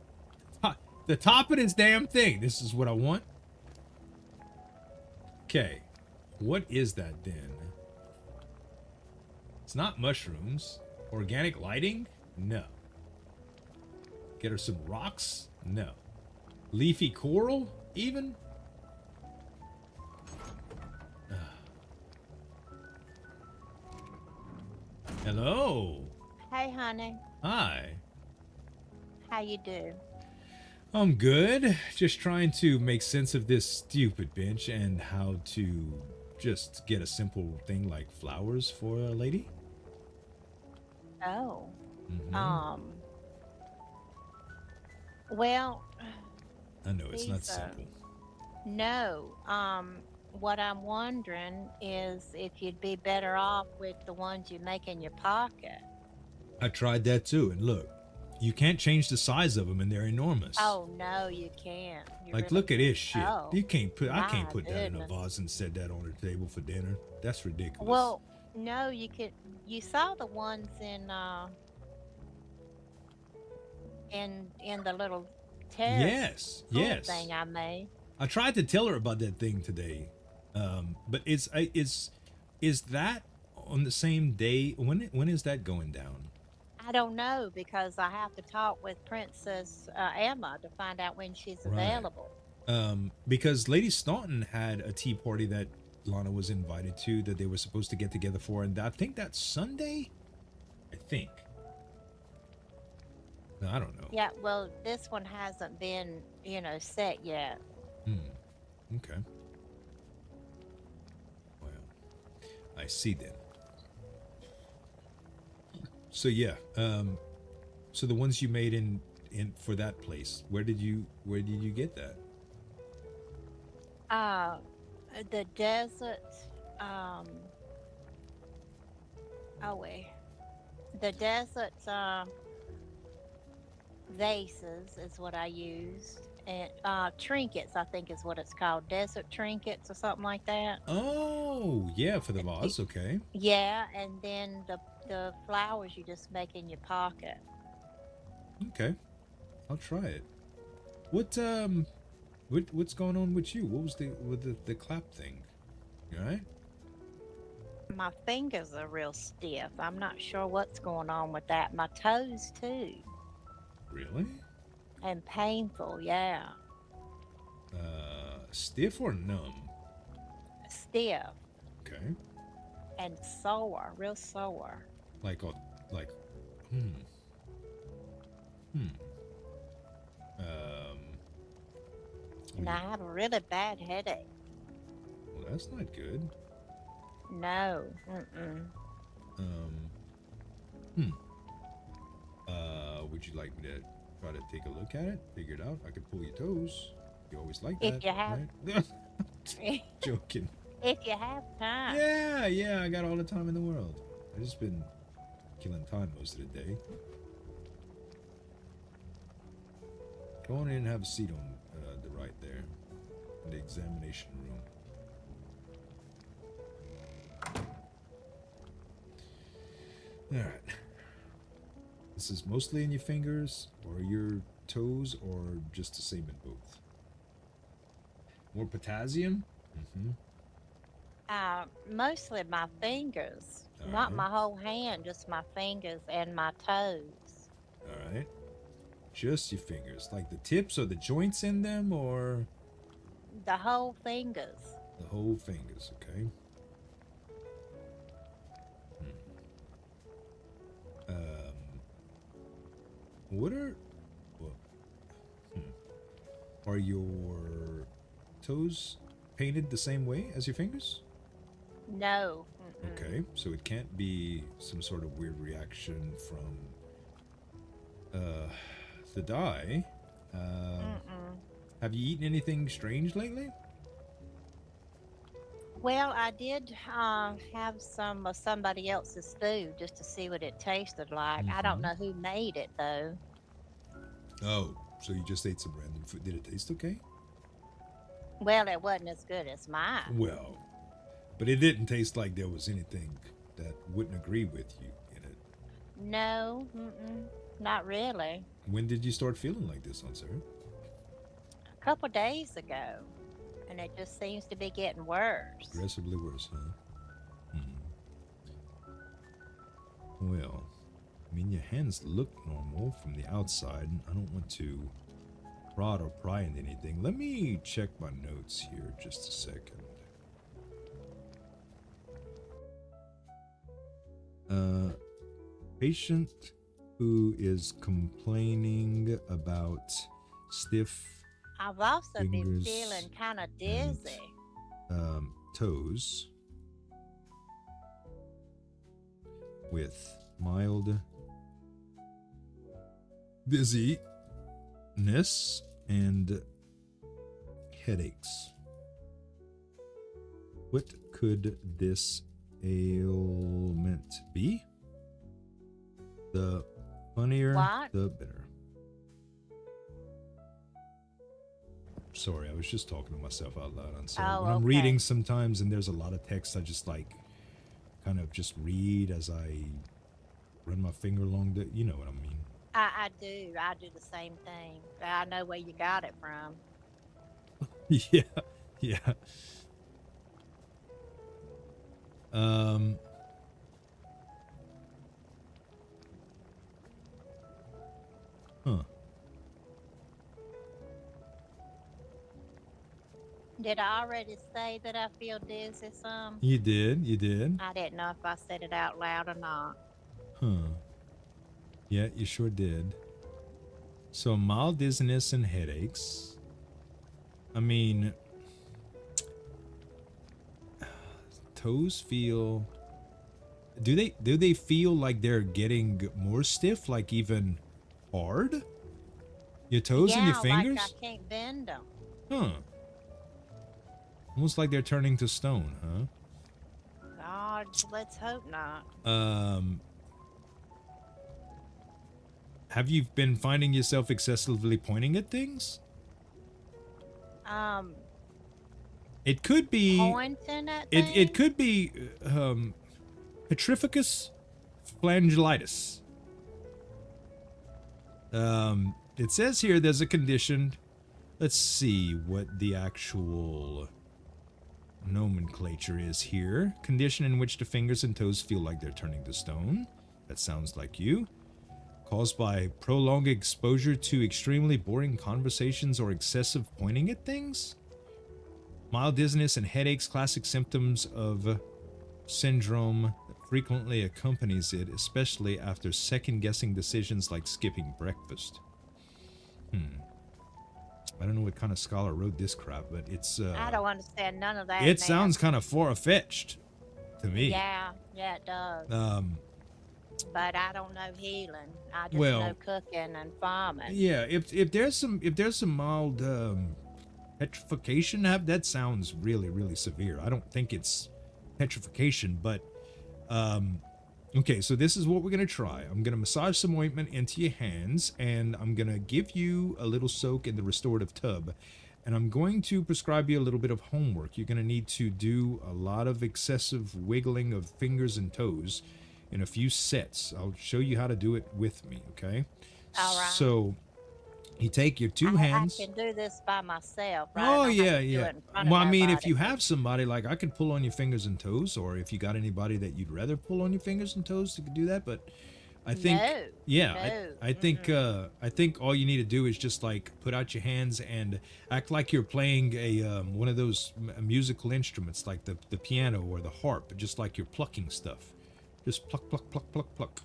The top of this damn thing. This is what I want. Okay. What is that then? It's not mushrooms. Organic lighting? No. Get her some rocks? No. Leafy coral? Even? Hello. Hey, honey. Hi. How you do? I'm good. Just trying to make sense of this stupid bench and how to just get a simple thing like flowers for a lady. Oh. Mm-hmm. Well, I know it's not simple. no. What I'm wondering is if you'd be better off with the ones you make in your pocket. I tried that too, and look, you can't change the size of them, and they're enormous. Oh no, you can't. You like, really look at this can't. shit. Oh, You can't put. I my can't put that in a goodness. vase and set that on the table for dinner. That's ridiculous. Well, no, you could. You saw the ones in the little terrace yes. thing I made. I tried to tell her about that thing today, but is that on the same day? When is that going down? I don't know because I have to talk with Princess Emma to find out when she's Right. available. Because Lady Staunton had a tea party that Lana was invited to that they were supposed to get together for, and I think that's Sunday. I think. No, I don't know. Yeah, well, this one hasn't been, set yet. Okay. Well, I see then. So yeah, so the ones you made in for that place, where did you get that? The desert, Oh, wait. The desert vases is what I used. And trinkets, I think is what it's called. Desert trinkets or something like that. Oh, yeah, for the vase. Okay. Yeah, and then the flowers you just make in your pocket. Okay. I'll try it. What's going on with you? What was the clap thing? You all right? My fingers are real stiff. I'm not sure what's going on with that. My toes too. Really? And painful, yeah. Stiff or numb? Stiff Okay. and sore, real sore. Like, like, hmm, hmm. Um, And I have a really bad headache. well, that's not good. No. Mm-mm. Um, hmm. Would you like me to try to take a look at it, figure it out? I could pull your toes. You always like If that, you have right? Joking. if you have time. Yeah, I got all the time in the world. I've just been killing time most of the day. Go on in and have a seat on the right there, in the examination room. Alright. This is mostly in your fingers, or your toes, or just the same in both? More potassium? Mm-hmm. Mostly my fingers. All Not right. my whole hand, just my fingers and my toes. Alright. Just your fingers. Like the tips or the joints in them, or The whole fingers. the whole fingers, okay? What are... Well, are your toes painted the same way as your fingers? No. Mm-mm. Okay, so it can't be some sort of weird reaction from the dye. Have you eaten anything strange lately? Well, I did have some of somebody else's food just to see what it tasted like. I don't know who made it though. Oh, so you just ate some random food. Did it taste okay? Well, it wasn't as good as mine. Well, but it didn't taste like there was anything that wouldn't agree with you in it. No, not really. When did you start feeling like this, sir? A couple days ago, and it just seems to be getting worse. Progressively worse, huh? Well, I mean, your hands look normal from the outside. I don't want to prod or pry into anything. Let me check my notes here just a second. Patient who is complaining about stiff I've also been fingers feeling kind of dizzy. and, toes with mild dizziness and headaches. What could this ailment be? The funnier, What? the better. Sorry, I was just talking to myself out loud. I'm sorry. Oh, When I'm okay. reading sometimes and there's a lot of text, I just like kind of just read as I run my finger along the, you know what I mean. I do. I do the same thing. I know where you got it from. Yeah, yeah. Huh. Did I already say that I feel dizzy some? You did, you did. I didn't know if I said it out loud or not. Huh. Yeah, you sure did. So mild dizziness and headaches. I mean, toes feel. Do they feel like they're getting more stiff, like even hard? Your toes and your fingers? Like I can't bend them. Huh. Almost like they're turning to stone, huh? God, let's hope not. Have you been finding yourself excessively pointing at things? It could be. Pointing at It things? could be petrificus flagellitis. It says here there's a condition. Let's see what the actual nomenclature is here. Condition in which the fingers and toes feel like they're turning to stone. That sounds like you. Caused by prolonged exposure to extremely boring conversations or excessive pointing at things. Mild dizziness and headaches, classic symptoms of syndrome that frequently accompanies it, especially after second-guessing decisions like skipping breakfast. I don't know what kind of scholar wrote this crap, but it's... I don't understand none of that. It sounds kind of far-fetched to me. Yeah, it does. But I don't know healing. I just know cooking and farming. Yeah, if there's some mild petrification, that sounds really, really severe. I don't think it's petrification, but okay, so this is what we're gonna try. I'm gonna massage some ointment into your hands, and I'm gonna give you a little soak in the restorative tub, and I'm going to prescribe you a little bit of homework. You're gonna need to do a lot of excessive wiggling of fingers and toes in a few sets. I'll show you how to do it with me, okay? All right. So you take your two hands. I can do this by myself, right? Oh, yeah. Well, I mean, if you have somebody, like, I could pull on your fingers and toes, or if you got anybody that you'd rather pull on your fingers and toes to do that, but I think, I think all you need to do is just, like, put out your hands and act like you're playing a one of those musical instruments, like the piano or the harp, just like you're plucking stuff. Just pluck, pluck, pluck, pluck, pluck.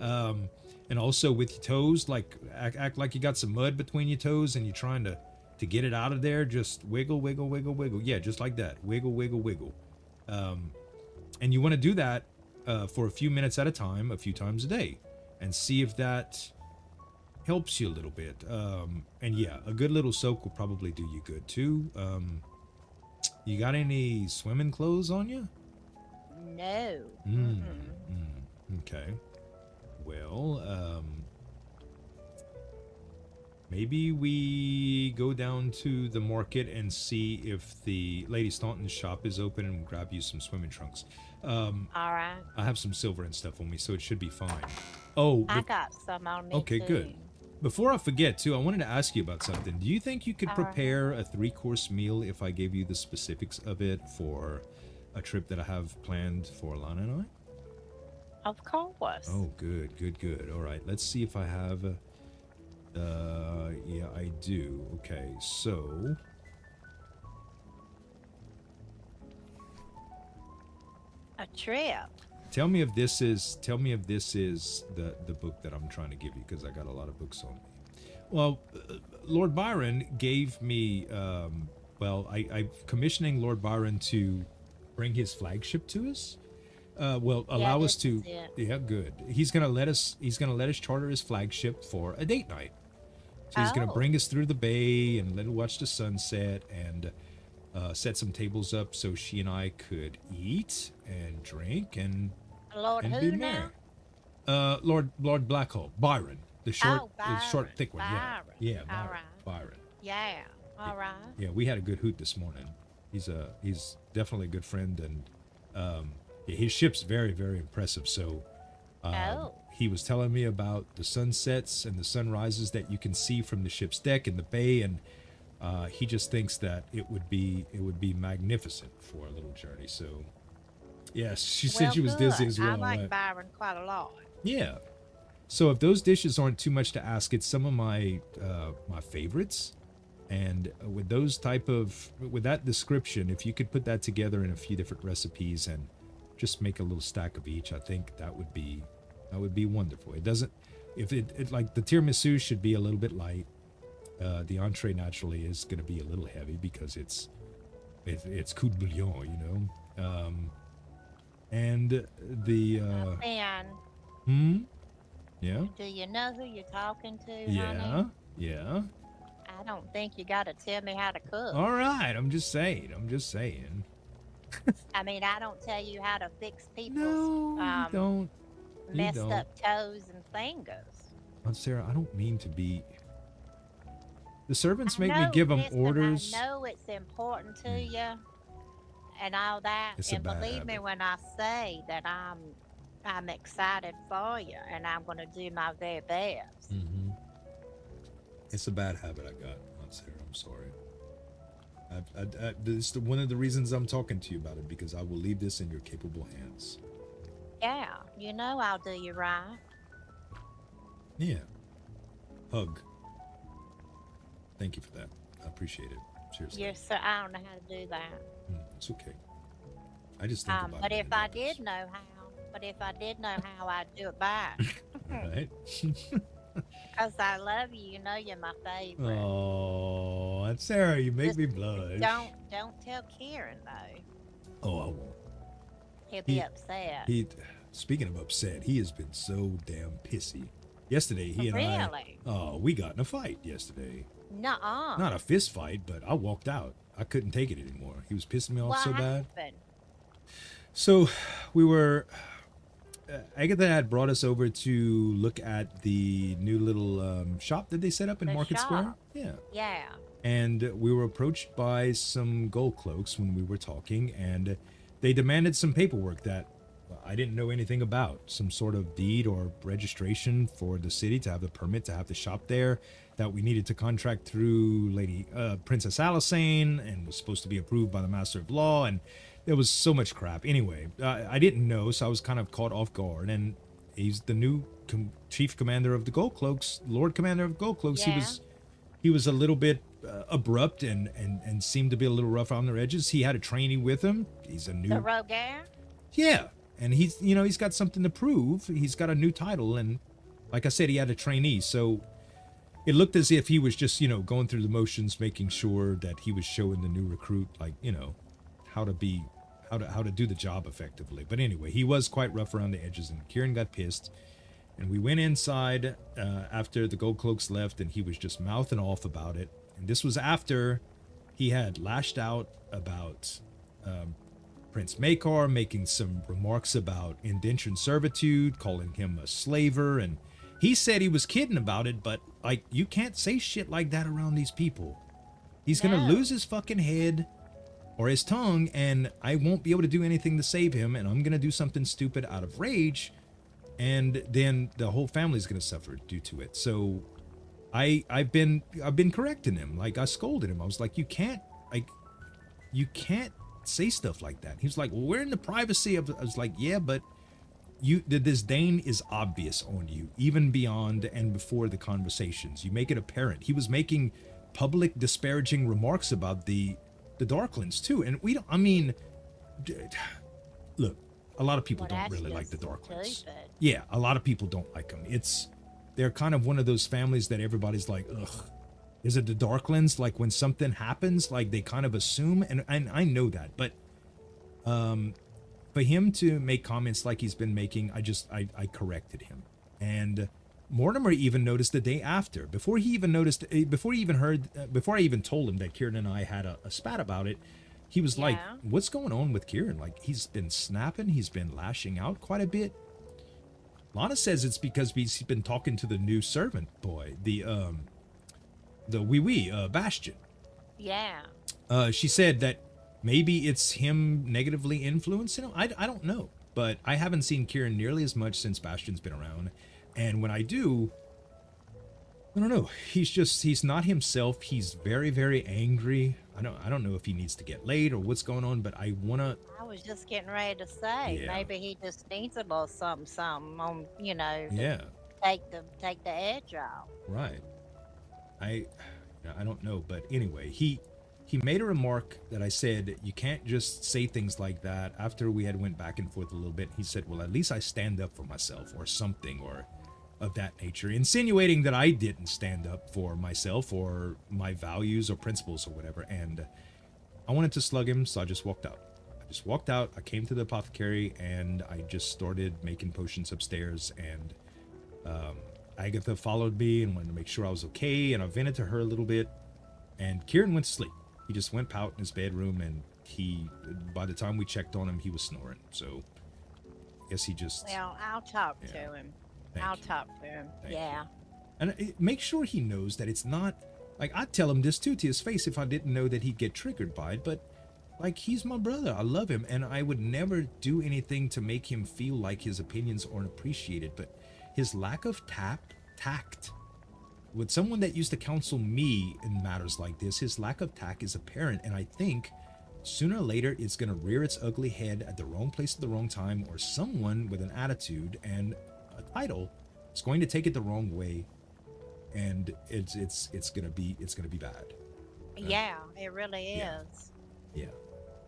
And also with your toes, like act like you got some mud between your toes and you're trying to get it out of there. Just wiggle, wiggle, wiggle, wiggle. Yeah, just like that. Wiggle, wiggle, wiggle. And you want to do that for a few minutes at a time, a few times a day, and see if that helps you a little bit. And yeah, a good little soak will probably do you good too. You got any swimming clothes on you? No. Okay. Well, maybe we go down to the market and see if the Lady Staunton's shop is open and grab you some swimming trunks. All right. I have some silver and stuff on me, so it should be fine. Oh, I got some on me. Okay, too. good. Before I forget, too, I wanted to ask you about something. Do you think you could prepare a 3-course meal if I gave you the specifics of it for a trip that I have planned for Lana and I? Of course. Oh, good, good, good. All right, let's see if I have... yeah, I do. Okay, so... A trip. Tell me if this is the book that I'm trying to give you, because I got a lot of books on me. Well, Lord Byron gave me, well, I'm commissioning Lord Byron to bring his flagship to us. Well, allow us to. Yeah, good. He's gonna let us charter his flagship for a date night. So he's gonna bring us through the bay and let us watch the sunset and set some tables up so she and I could eat and drink and be merry. Lord Blackhole, Byron, the short, thick one. Byron. Yeah, Byron. All right. Byron. Yeah. All right. Yeah, we had a good hoot this morning. He's definitely a good friend, and his ship's very, very impressive. So he was telling me about the sunsets and the sunrises that you can see from the ship's deck in the bay, and he just thinks that it would be magnificent for a little journey. So yes, she said she was dizzy as well. I like Byron quite a lot. Yeah. So if those dishes aren't too much to ask, it's some of my my favorites. And with that description, if you could put that together in a few different recipes and just make a little stack of each, I think that would be wonderful. It doesn't, if it like the tiramisu should be a little bit light. The entree naturally is going to be a little heavy because it's coup de bouillon, you know. And the yeah. Do you know who you're talking to? Yeah, honey? yeah. I don't think you got to tell me how to cook. All right, I'm just saying. I mean, I don't tell you how to fix people's No, you don't. You messed don't. up toes and fingers. Aunt Sarah, I don't mean to be. The servants I make me know, give them listen, I orders. know it's important to Mm, you and all that. it's a And bad believe me habit. when I say that I'm excited for you and I'm gonna do my very best. Mm-hmm. It's a bad habit I got, Aunt Sarah. I'm sorry. This is one of the reasons I'm talking to you about it, because I will leave this in your capable hands. Yeah, you know I'll do you right. Yeah. Hug. Thank you for that. I appreciate it. Seriously. Yes, sir. I don't know how to do that. It's okay. I just think about But it if when it I happens. did know how, but if I did know how, I'd do it back. All right. Cause I love you. You know you're my favorite. Oh, Aunt Sarah, you make Just me blush. don't tell Kieran though. Oh, I won't. He'll be He, upset. he. Speaking of upset, he has been so damn pissy. Yesterday, he and Really? we got in a fight yesterday. Nuh-uh. Not a fist fight, but I walked out. I couldn't take it anymore. He was pissing me off What so bad. happened? So we were. Agatha had brought us over to look at the new little shop that they set up in The Market Square. shop. Yeah. Yeah. And we were approached by some gold cloaks when we were talking, and they demanded some paperwork that I didn't know anything about. Some sort of deed or registration for the city to have the permit to have the shop there, that we needed to contract through Lady Princess Alisane, and was supposed to be approved by the Master of Law, and there was so much crap. Anyway, I didn't know, so I was kind of caught off guard, and he's the new chief commander of the Gold Cloaks, Lord Commander of Gold Cloaks. Yeah. He was a little bit abrupt and seemed to be a little rough on the edges. He had a trainee with him. He's a The new, Rogaire? yeah, and he's got something to prove. He's got a new title, and like I said, he had a trainee, so it looked as if he was just going through the motions, making sure that he was showing the new recruit, like, how to be, how to do the job effectively. But anyway, he was quite rough around the edges, and Kieran got pissed. And we went inside after the Gold Cloaks left, and he was just mouthing off about it. And this was after he had lashed out about Prince Makar, making some remarks about indentured servitude, calling him a slaver, and he said he was kidding about it, but, like, you can't say shit like that around these people. He's gonna No. lose his fucking head or his tongue, and I won't be able to do anything to save him, and I'm gonna do something stupid out of rage, and then the whole family's gonna suffer due to it. So I've been correcting him. Like, I scolded him. I was like, you can't say stuff like that. He was like, well, we're in the privacy of. I was like, yeah, but the disdain is obvious on you, even beyond and before the conversations. You make it apparent. He was making public disparaging remarks about the Darklands too, and we don't. I mean, look, a lot of people Well, don't that's really like the just Darklands. stupid. Yeah, a lot of people don't like them. They're kind of one of those families that everybody's like, ugh. Is it the Darklands? Like, when something happens, like, they kind of assume, and I know that, but for him to make comments like he's been making, I corrected him. And Mortimer even noticed the day after, before I even told him that Kieran and I had a spat about it. He was like, Yeah. what's going on with Kieran? Like, he's been snapping, he's been lashing out quite a bit. Lana says it's because he's been talking to the new servant boy, the Bastion. Yeah. She said that maybe it's him negatively influencing him. I don't know, but I haven't seen Kieran nearly as much since Bastion's been around, and when I do, I don't know. He's not himself. He's very, very angry. I don't know if he needs to get laid or what's going on, but I was just getting ready to say, Yeah. maybe he just needs a little something on, to yeah, take the edge off. right. I don't know, but anyway, he made a remark that I said, you can't just say things like that. After we had went back and forth a little bit, he said, well, at least I stand up for myself or something or of that nature, insinuating that I didn't stand up for myself or my values or principles or whatever. And I wanted to slug him, so I just walked out. I came to the apothecary, and I just started making potions upstairs, and Agatha followed me and wanted to make sure I was okay, and I vented to her a little bit, and Kieran went to sleep. He just went pout in his bedroom, and by the time we checked on him, he was snoring. So I guess he just. Well, I'll talk to him. I'll you. talk to him. Thank Yeah. you. And make sure he knows that it's not like I'd tell him this too to his face if I didn't know that he'd get triggered by it. But like he's my brother, I love him, and I would never do anything to make him feel like his opinions aren't appreciated. But his lack of tact, with someone that used to counsel me in matters like this, his lack of tact is apparent, and I think sooner or later it's gonna rear its ugly head at the wrong place at the wrong time, or someone with an attitude and a title is going to take it the wrong way. And it's gonna be bad. Yeah, it really Yeah. is. Yeah.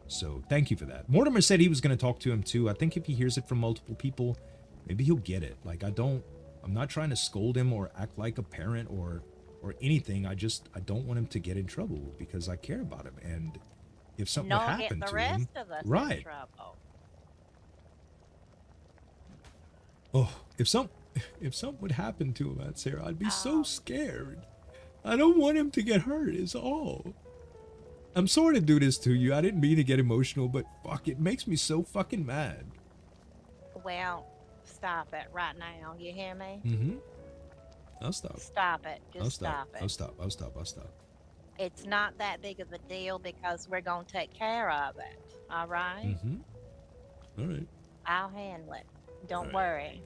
So thank you for that. Mortimer said he was gonna talk to him too. I think if he hears it from multiple people, maybe he'll get it. Like I'm not trying to scold him or act like a parent or anything. I don't want him to get in trouble because I care about him. And if something would happen Get the to rest him, of us right? in trouble. Oh, if something would happen to him out there, I'd be so scared. I don't want him to get hurt, is all. I'm sorry to do this to you. I didn't mean to get emotional, but fuck, it makes me so fucking mad. Well, stop it right now. You hear me? Mm-hmm. I'll stop. Stop it. Just stop it. I'll stop. It's not that big of a deal because we're going to take care of it. All right? Mm-hmm. All right. I'll handle it. Don't All right. worry.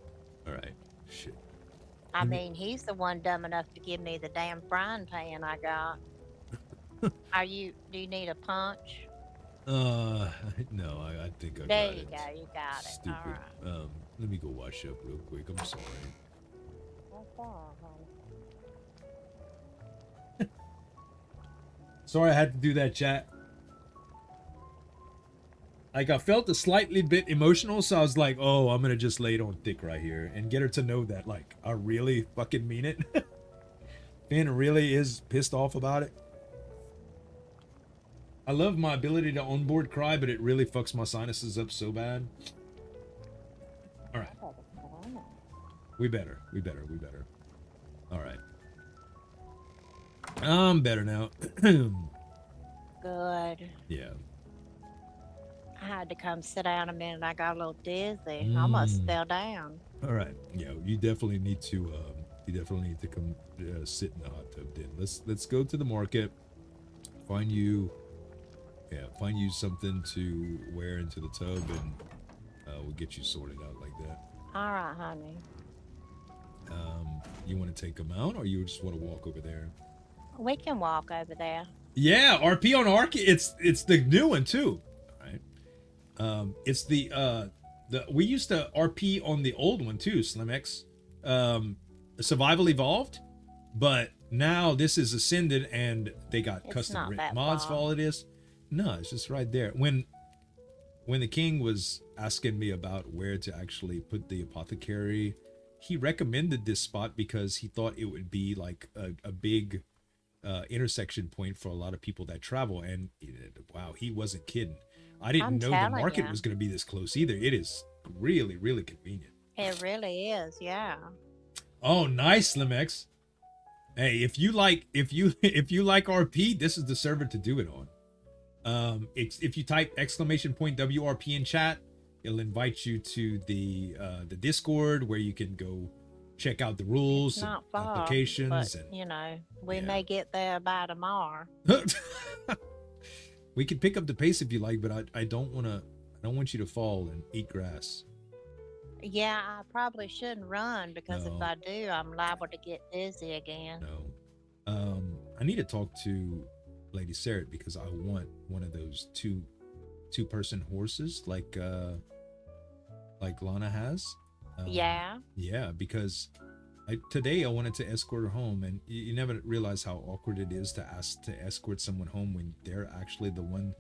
All right. Shit. I mean, he's the one dumb enough to give me the damn frying pan I got. Do you need a punch? No, I think I There got you it. go. You got it. Stupid. All right. Let me go wash up real quick. I'm sorry. Sorry I had to do that, chat. Like, I felt a slightly bit emotional, so I was like, oh, I'm gonna just lay it on thick right here and get her to know that, like, I really fucking mean it. Finn really is pissed off about it. I love my ability to onboard cry, but it really fucks my sinuses up so bad. All right. We better. All right. I'm better now. Good. Yeah. I had to come sit down a minute. I got a little dizzy. I almost fell down. All right. Yeah, you definitely need to come sit in the hot tub then. Let's go to the market. Find you something to wear into the tub, and we'll get you sorted out like that. All right, honey. You want to take them out, or you just want to walk over there? We can walk over there. Yeah, RP on Arc. It's the new one too. All right. It's the we used to RP on the old one too, SlimX. Survival Evolved, but now this is Ascended, and they got custom written mods for all of this. No, it's just right there. When the king was asking me about where to actually put the apothecary, he recommended this spot because he thought it would be like a big intersection point for a lot of people that travel. And wow, he wasn't kidding. I didn't know the market was going to be this close either. It is really, really convenient. It really is, yeah. Oh, nice, SlimX. Hey, if you like RP, this is the server to do it on. If you type !WRP in chat, it'll invite you to the Discord where you can go check out the rules and applications. But, we may get there by tomorrow. We can pick up the pace if you like, but I don't want you to fall and eat grass. Yeah, I probably shouldn't run because if I do, I'm liable to get dizzy again. No. I need to talk to Lady Sarah because I want one of those two-person horses like Lana has. Yeah. Yeah, because today I wanted to escort her home, and you never realize how awkward it is to ask to escort someone home when they're actually the one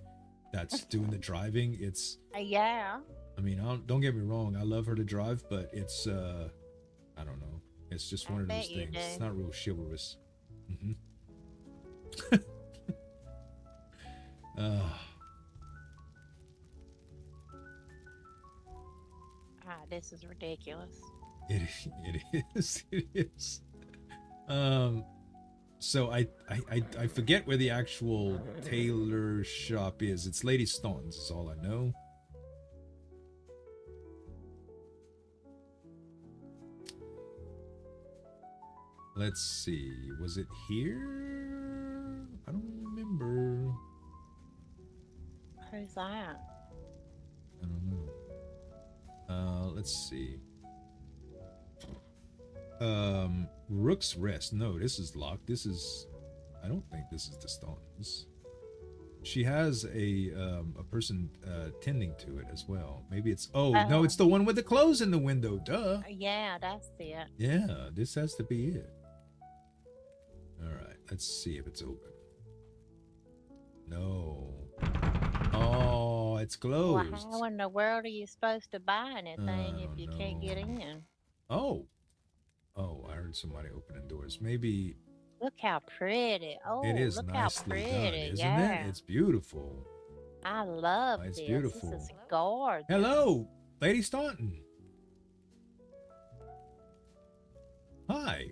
that's doing the driving. It's yeah. I mean, don't get me wrong. I love her to drive, but it's I don't know. It's just one of those things. It's not real chivalrous. Mm-hmm. This is ridiculous. It is. It is. So I forget where the actual tailor shop is. It's Lady Staunton's is all I know. Let's see. Was it here? I don't remember. Who's that? I don't know. Let's see. Rook's Rest. No, this is locked. This is. I don't think this is the Staunton's. She has a person tending to it as well. Maybe it's. Oh no, it's the one with the clothes in the window. Duh. Yeah, that's it. Yeah, this has to be it. All right, let's see if it's open. No. Oh, it's closed. Well, how in the world are you supposed to buy anything if you can't get in? Oh. Oh, I heard somebody opening doors. Maybe. Look how pretty. Oh, it is look nicely how done, pretty. isn't Yeah. it? It's beautiful. I love It's this. beautiful. This is gorgeous. Hello, Lady Staunton. Hi.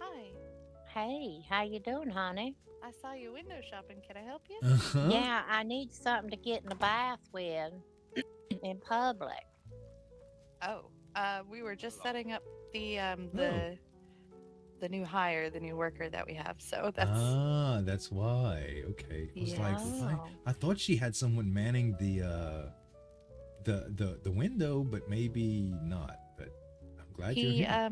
Hi. Hey, how you doing, honey? I saw you window shopping. Can I help you? Uh-huh. Yeah, I need something to get in the bath with in public. Oh, we were just setting up the new hire, the new worker that we have. So that's that's why. Okay. I was like, Yeah. I thought she had someone manning the window, but maybe not. But I'm glad you're he here.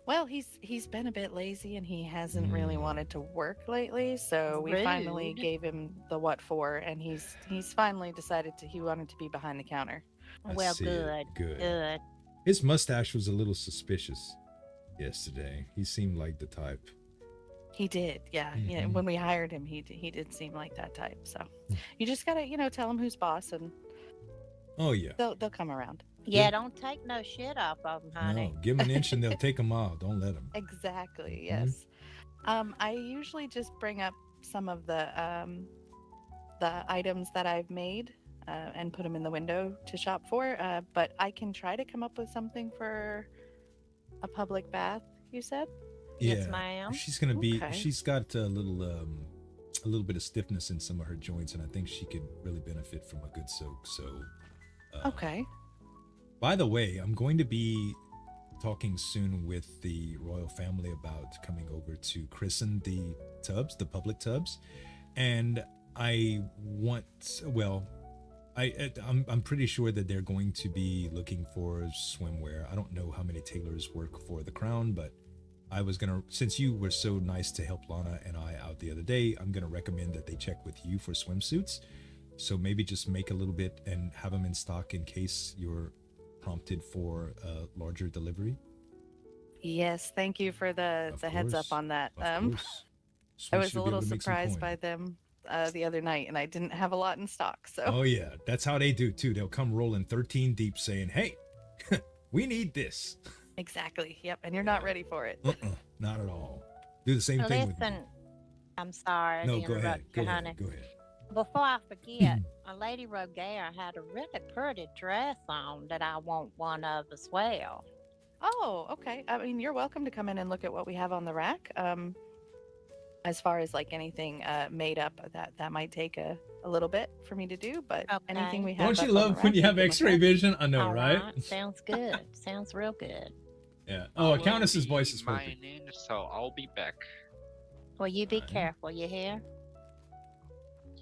well, he's been a bit lazy and he hasn't really wanted to work lately. So we finally Rude. gave him the what for, and he's finally decided he wanted to be behind the counter. I Well, see it. good. Good. Good. His mustache was a little suspicious yesterday. He seemed like the type. He did, yeah. Yeah. Mhm. When we hired him, he did seem like that type. So you just gotta, tell him who's boss, and Oh yeah. they'll come around. Yeah, don't take no shit off of them, honey. No, give them an inch and they'll take a mile. Don't let them. Exactly. Mhm. Yes. I usually just bring up some of the items that I've made and put them in the window to shop for. But I can try to come up with something for a public bath. You said? Yes, Yeah. ma'am. She's gonna be. Okay. She's got a little bit of stiffness in some of her joints, and I think she could really benefit from a good soak. So. Okay. By the way, I'm going to be talking soon with the royal family about coming over to christen the tubs, the public tubs, and I want. Well, I'm pretty sure that they're going to be looking for swimwear. I don't know how many tailors work for the Crown, but I was gonna, since you were so nice to help Lana and I out the other day, I'm gonna recommend that they check with you for swimsuits. So maybe just make a little bit and have them in stock in case you're prompted for a larger delivery. Yes. Thank you for the heads up course, on that. Of course. I We was should a be little able to make some surprised coin. by them the other night, and I didn't have a lot in stock. So Oh yeah, that's how they do too. They'll come rolling 13 deep, saying, "Hey, we need this." exactly. Yep. And you're not ready for it. Not at all. Do the same thing with me. Listen, I'm sorry No, to go interrupt ahead. you, Go honey. ahead. Go ahead. Before I forget, a Lady Rogaire had a really pretty dress on that I want one of as well. Oh, okay. I mean, you're welcome to come in and look at what we have on the rack. As far as like anything made up, that might take a little bit for me to do, but anything we have. Don't you up on the love when rack, you have can look X-ray at. vision? I know, All right? Sounds good. Sounds real good. Yeah. Oh, a Countess's voice is mine perfect. in, so I'll be back. Well, you be Fine. careful. You hear?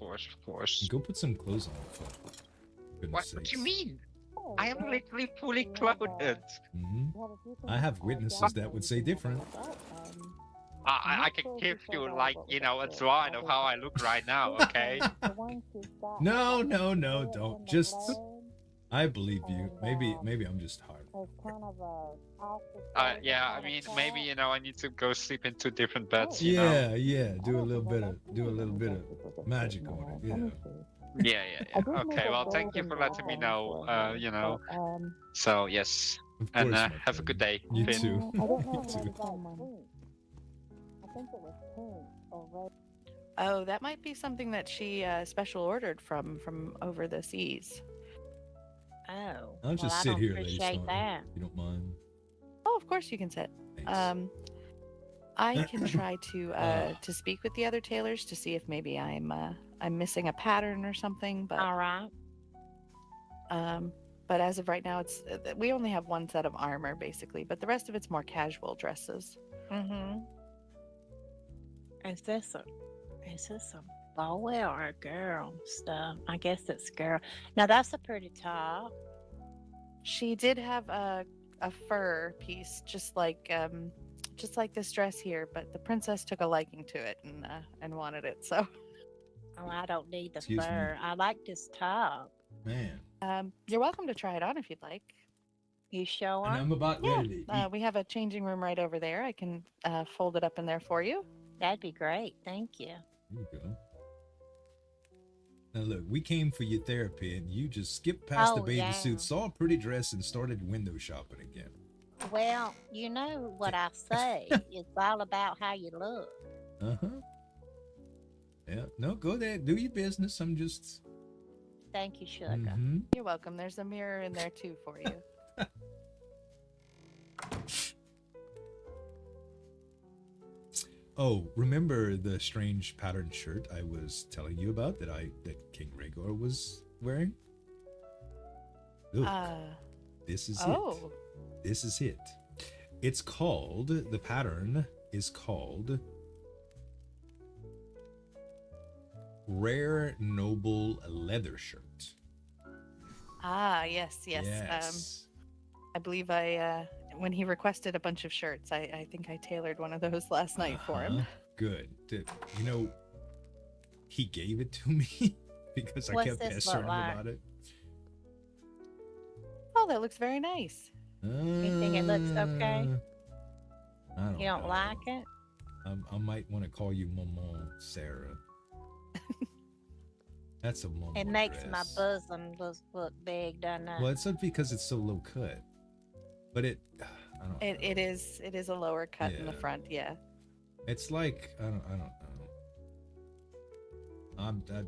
Of course. Go put some clothes on. For goodness What do sakes. you mean? I am literally fully clothed. Mhm. I have witnesses that would say different. I can give you like a drawing of how I look right now. Okay. No, don't. Just, I believe you. Maybe I'm just hard. Yeah. I mean, maybe I need to go sleep in two different beds. You know? Yeah. Do a little bit of magic on it. Yeah. Yeah. Okay. Well, thank you for letting me know. So yes, Of course. and my have a friend. good day. You Finn. too. You too. Oh, that might be something that she special ordered from over the seas. Oh. I'll just well, I sit don't here, Lady Staunton, appreciate that. if you don't mind. Oh, of course you can sit. Thanks. I can try to speak with the other tailors to see if maybe I'm missing a pattern or something. But All right. but as of right now, it's we only have one set of armor basically, but the rest of it's more casual dresses. Mm-hmm. Is this a boy or a girl stuff? I guess it's girl. Now that's a pretty top. She did have a fur piece, just like this dress here, but the princess took a liking to it and wanted it. So, Oh, I don't need the Excuse me. fur. I like this top. Man. you're welcome to try it on if you'd like. You sure? And I'm about ready to eat. We have a changing room right over there. I can fold it up in there for you. That'd be great. Thank you. There you go. Now look, we came for your therapy, and you just skipped past the Oh, baby yeah. suit, saw a pretty dress, and started window shopping again. Well, you know what I say. It's all about how you look. Uh-huh. Yeah, no, go there, do your business. I'm just... Thank you, sugar. Mhm. You're welcome. There's a mirror in there too for you. Oh, remember the strange patterned shirt I was telling you about that King Rhaegar was wearing? Look, this is it. This is it. It's called, the pattern is called Rare Noble Leather Shirt. Yes. Yes. I believe when he requested a bunch of shirts, I think I tailored one of those last night for him. Good. You know, he gave it to me because I What's kept this pestering look him like? about it. Oh, that looks very nice. You think it looks okay? I don't You don't know. like it? I might want to call you Maman Sarah. That's a Maman It makes my dress. bosom look big, doesn't it? Well, it's not because it's so low cut, but I don't know. It is a lower cut in the Yeah. front. Yeah. It's like I don't know.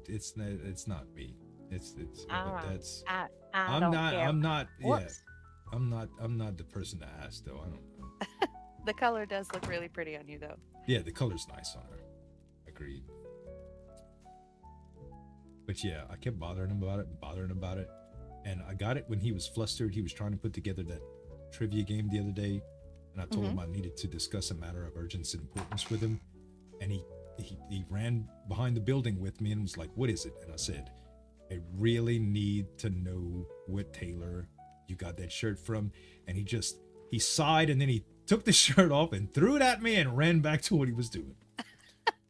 It's not me. It's All but right. that's I I'm don't not care. I'm not yeah. Whoops. I'm not the person to ask though. I don't know. The color does look really pretty on you though. Yeah, the color's nice on her. Agreed. But yeah, I kept bothering him about it. And I got it when he was flustered. He was trying to put together that trivia game the other day. And I told him I needed to discuss a matter of urgency and importance with him. And he ran behind the building with me and was like, "What is it?" And I said, "I really need to know what tailor you got that shirt from." And he sighed, and then he took the shirt off and threw it at me and ran back to what he was doing.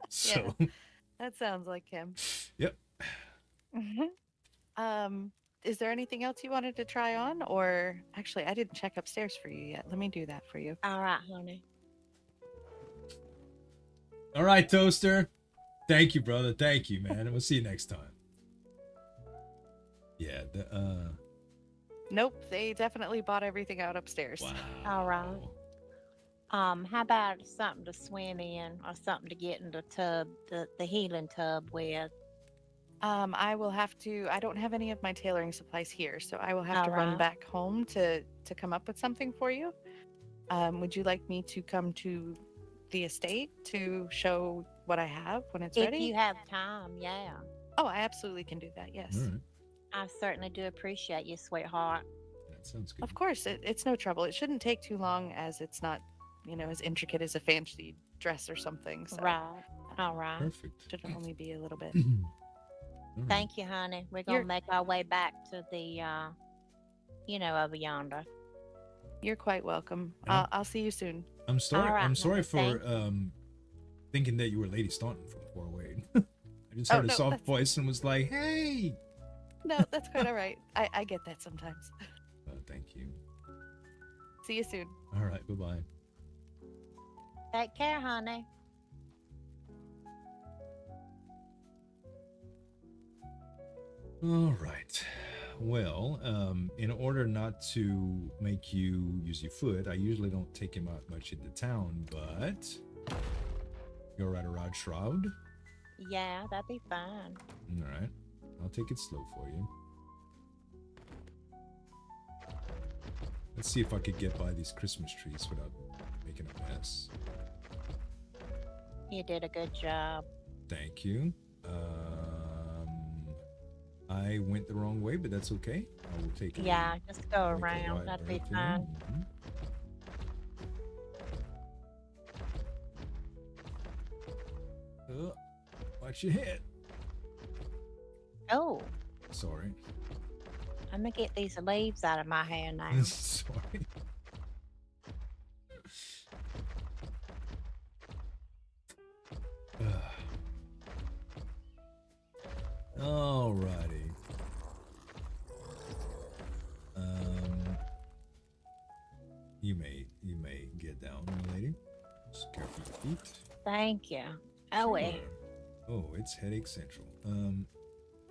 So, That sounds like him. yep. Is there anything else you wanted to try on? Or actually, I didn't check upstairs for you yet. Let me do that for you. All right, honey. All right, Toaster. Thank you, brother. Thank you, man. And we'll see you next time. Yeah, Nope, they definitely bought everything out upstairs. wow. All right. How about something to swim in or something to get in the tub, the healing tub with? I will have to. I don't have any of my tailoring supplies here, so I will have to All run right. back home to come up with something for you. Would you like me to come to the estate to show what I have when it's If ready? you have time, yeah. Oh, I absolutely can do that. Yes, All right. I certainly do appreciate you, sweetheart. That sounds good. of course. It's no trouble. It shouldn't take too long, as it's not, as intricate as a fancy dress or something. So Right. All right. Perfect. should only be a little bit. All right. Thank you, honey. We're gonna You're- make our way back to the, over yonder. You're quite welcome. Yeah. I'll see you soon. I'm sorry. right, I'm sorry honey. for thinking that you were Lady Staunton from far away. I just heard a no, soft that's- voice and was like, "Hey." No, that's quite all right. I get that sometimes. Thank you. See you soon. All right. Bye-bye. Take care, honey. All right. Well, in order not to make you use your foot, I usually don't take him out much into town, but you're at a rod shroud. Yeah, that'd be fine. All right. I'll take it slow for you. Let's see if I could get by these Christmas trees without making a mess. You did a good job. Thank you. I went the wrong way, but that's okay. I will take it. Yeah, just go around. That'd be fine. Watch your head. Oh, Sorry. I'm gonna get these leaves out of my hair now. Sorry. Alrighty. You may get down, my lady. Just careful your feet. Thank you. Oh, wait. Oh, it's headache central.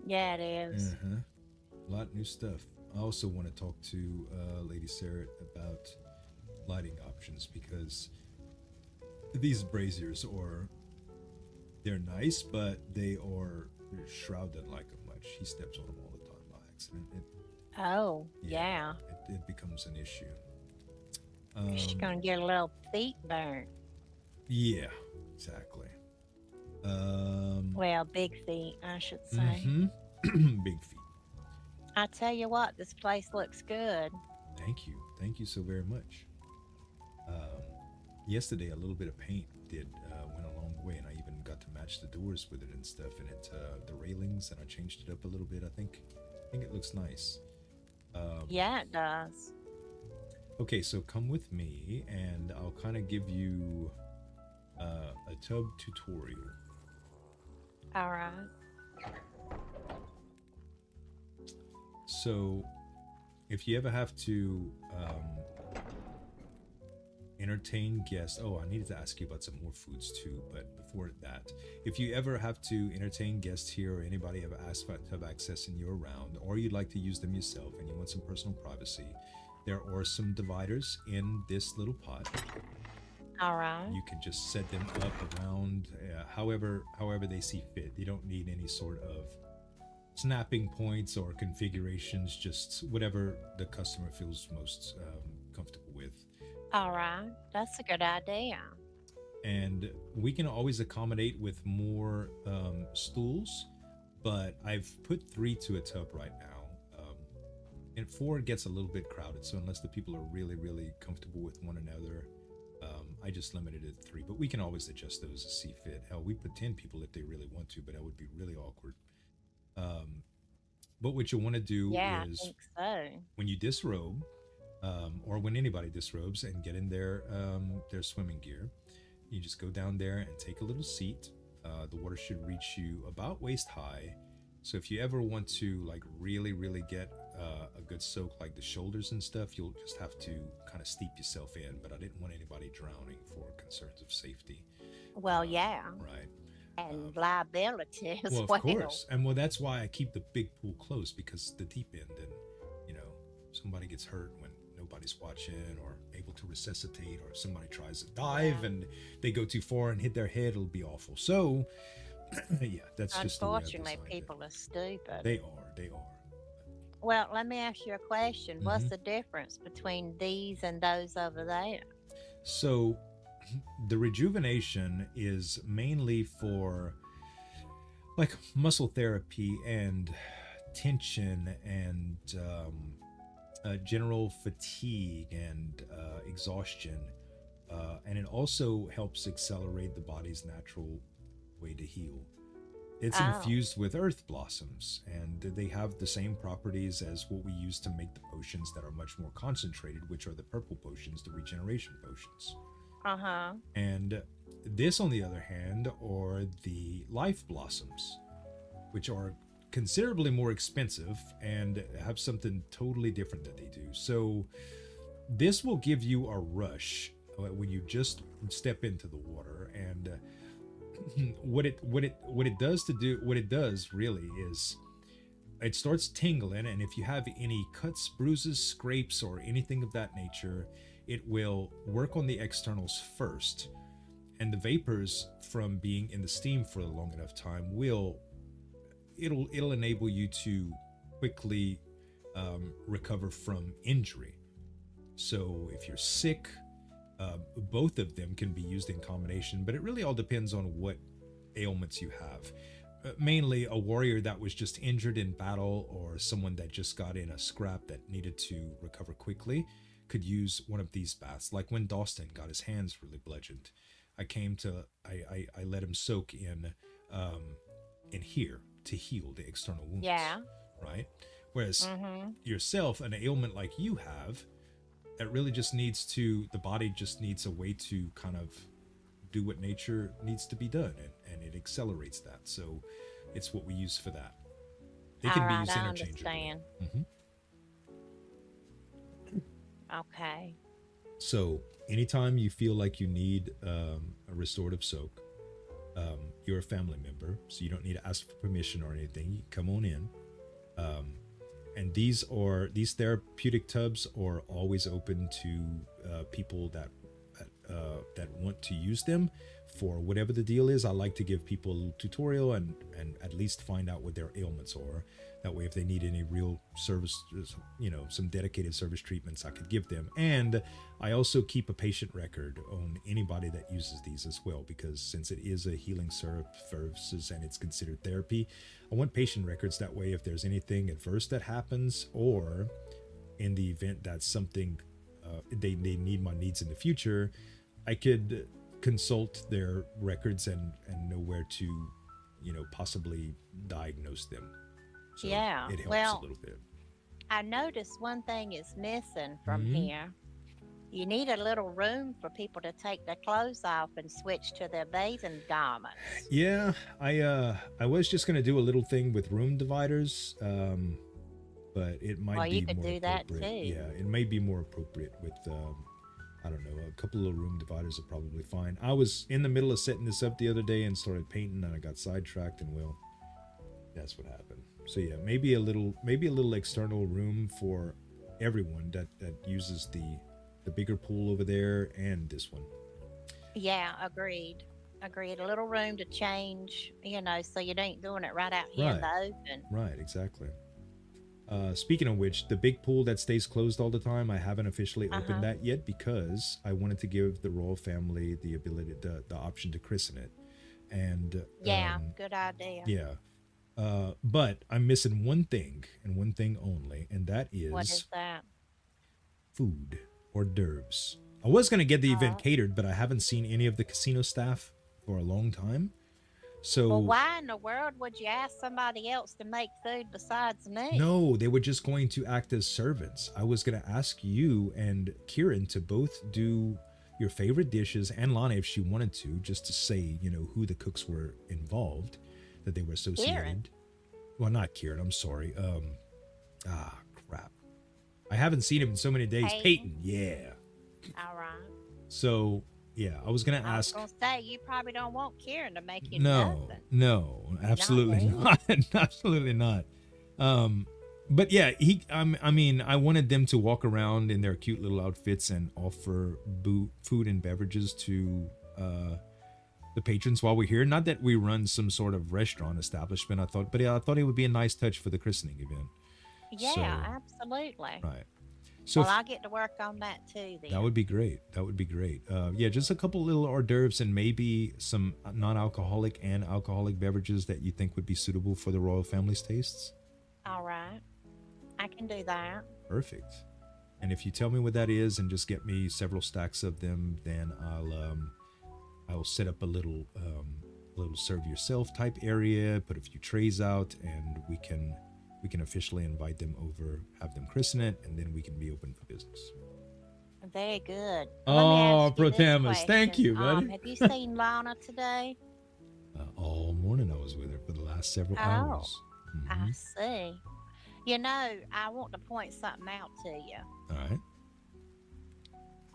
Yeah, it is. A lot of new stuff. I also want to talk to Lady Sarah about lighting options, because these braziers they're nice, but they're Shroud doesn't like them much. He steps on them all the time by accident. Yeah. It becomes an issue. She's gonna get a little feet burnt. Yeah, exactly. Well, big feet, I should say. Big feet. I tell you what, this place looks good. Thank you so very much. Yesterday, a little bit of paint went a long way, and I even got to match the doors with it and stuff, and the railings, and I changed it up a little bit. I think it looks nice. Yeah, it does. Okay, so come with me, and I'll kind of give you a tub tutorial. All right. So, if you ever have to entertain guests, I needed to ask you about some more foods too, but before that, if you ever have to entertain guests here, or anybody ever asks to have access and you're around, or you'd like to use them yourself and you want some personal privacy, there are some dividers in this little pot. All right. You can just set them up around however they see fit. You don't need any sort of snapping points or configurations, just whatever the customer feels most comfortable with. All right. That's a good idea. And we can always accommodate with more stools, but I've put 3 to a tub right now. And 4 gets a little bit crowded, so unless the people are really, really comfortable with one another, I just limited it to 3. But we can always adjust those to see fit. Hell, we put 10 people if they really want to, but that would be really awkward. But what you want to do is, I think so. when you disrobe, or when anybody disrobes and get in their swimming gear, you just go down there and take a little seat. The water should reach you about waist high. So if you ever want to like really, really get a good soak, like the shoulders and stuff, you'll just have to kind of steep yourself in. But I didn't want anybody drowning for concerns of safety. Well, yeah. Right. And liability as well. Well, of course. And that's why I keep the big pool close, because the deep end, and somebody gets hurt when nobody's watching or able to resuscitate, or if somebody tries to dive and they go too far and hit their head, it'll be awful. So yeah, that's just unfortunately people are stupid. They are. Well, let me ask you a question. What's the difference between these and those over there? So the rejuvenation is mainly for like muscle therapy and tension and general fatigue and exhaustion, and it also helps accelerate the body's natural way to heal. It's infused with earth blossoms, and they have the same properties as what we use to make the potions that are much more concentrated, which are the purple potions, the regeneration potions. And this, on the other hand, are the life blossoms, which are considerably more expensive and have something totally different that they do. So this will give you a rush when you just step into the water, and what it does really is it starts tingling, and if you have any cuts, bruises, scrapes, or anything of that nature, it will work on the externals first, and the vapors from being in the steam for a long enough time it'll enable you to quickly recover from injury. So if you're sick, both of them can be used in combination, but it really all depends on what ailments you have. Mainly a warrior that was just injured in battle, or someone that just got in a scrap that needed to recover quickly, could use one of these baths. Like when Dawson got his hands really bludgeoned, I let him soak in here to heal the external wounds. Yeah. Right. Whereas yourself, an ailment like you have, it really just needs to, the body just needs a way to kind of do what nature needs to be done, and it accelerates that. So it's what we use for that. They can be used interchangeably. Okay. So anytime you feel like you need a restorative soak, you're a family member, so you don't need to ask for permission or anything. You come on in. And these therapeutic tubs are always open to people that want to use them for whatever the deal is. I like to give people a little tutorial and at least find out what their ailments are. That way, if they need any real service, some dedicated service treatments, I could give them. And I also keep a patient record on anybody that uses these as well, because since it is a healing services and it's considered therapy, I want patient records. That way, if there's anything adverse that happens, or in the event that something they need my needs in the future, I could consult their records and know where to, possibly diagnose them. So yeah. It helps well, a little bit. I noticed one thing is missing from here. You need a little room for people to take their clothes off and switch to their bathing garments. Yeah, I was just gonna do a little thing with room dividers, but it might be you could more do that too. Yeah, it may be more appropriate with I don't know, a couple of room dividers are probably fine. I was in the middle of setting this up the other day and started painting, and I got sidetracked, and well, that's what happened. So yeah, maybe a little external room for everyone that uses the bigger pool over there and this one. Yeah, agreed. A little room to change, so you ain't doing it right out here in the open. Right, exactly. Speaking of which, the big pool that stays closed all the time, I haven't officially opened that yet, because I wanted to give the royal family the ability, the option to christen it. And yeah, good idea. Yeah. But I'm missing one thing, and one thing only, and that is... What is that? Food, hors d'oeuvres. I was going to get the event catered, but I haven't seen any of the casino staff for a long time. So... Well, why in the world would you ask somebody else to make food besides me? No, they were just going to act as servants. I was going to ask you and Kieran to both do your favorite dishes, and Lana if she wanted to, just to say, who the cooks were involved, that they were associated. Kieran. Well, not Kieran, I'm sorry. Crap. I haven't seen him in so many days. Peyton, yeah. All right. So, yeah, I was going to ask. I was going to say, you probably don't want Kieran to make you nothing. No, absolutely not. Absolutely not. But yeah, I wanted them to walk around in their cute little outfits and offer food and beverages to the patrons while we're here. Not that we run some sort of restaurant establishment, I thought it would be a nice touch for the christening event. Yeah, absolutely. Right. So I'll get to work on that too then. That would be great. Yeah, just a couple little hors d'oeuvres and maybe some non-alcoholic and alcoholic beverages that you think would be suitable for the royal family's tastes. All right. I can do that. Perfect. And if you tell me what that is and just get me several stacks of them, then I'll set up a little serve yourself type area, put a few trays out, and we can officially invite them over, have them christen it, and then we can be open for business. Very good. Oh, Protamus, thank you, buddy. Have you seen Lana today? All morning I was with her for the last several hours. I see. I want to point something out to you. All right.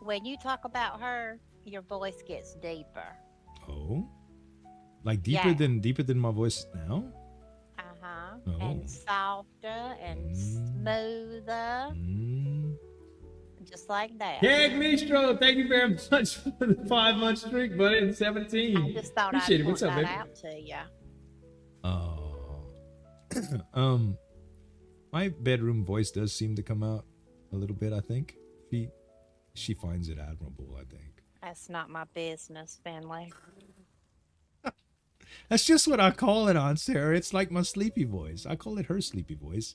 When you talk about her, your voice gets deeper. Oh, like deeper than my voice now? Oh. And softer and smoother. Just like that. Keg Mistro, thank you very much for the 5-month streak, buddy. In 17. I just thought I'd point that out to you. Oh. My bedroom voice does seem to come out a little bit, I think. she finds it admirable, I think. That's not my business, Finley. That's just what I call it on Sarah. It's like my sleepy voice. I call it her sleepy voice.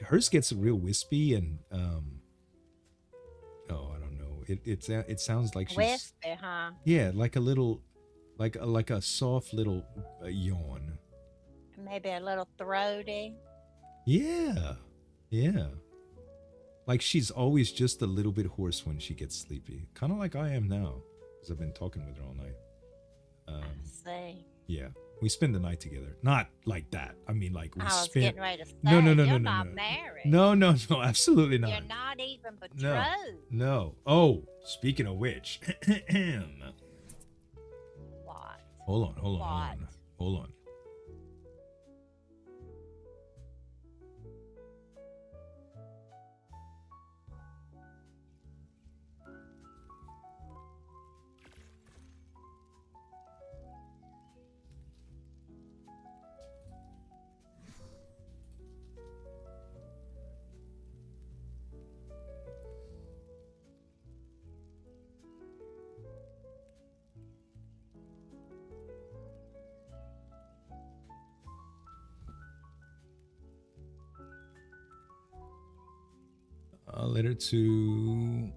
Hers gets real wispy and oh, I don't know. It sounds like she's Wispy, huh? yeah, like a little, like a soft little yawn. Maybe a little throaty. Yeah, yeah. Like she's always just a little bit hoarse when she gets sleepy. Kind of like I am now, because I've been talking with her all night. I see. Yeah, we spend the night together. Not like that. I mean, like we I was spend. getting ready to say, No, you're not married. No, absolutely not. You're not even betrothed. No. Oh, speaking of which, What? hold on. A letter to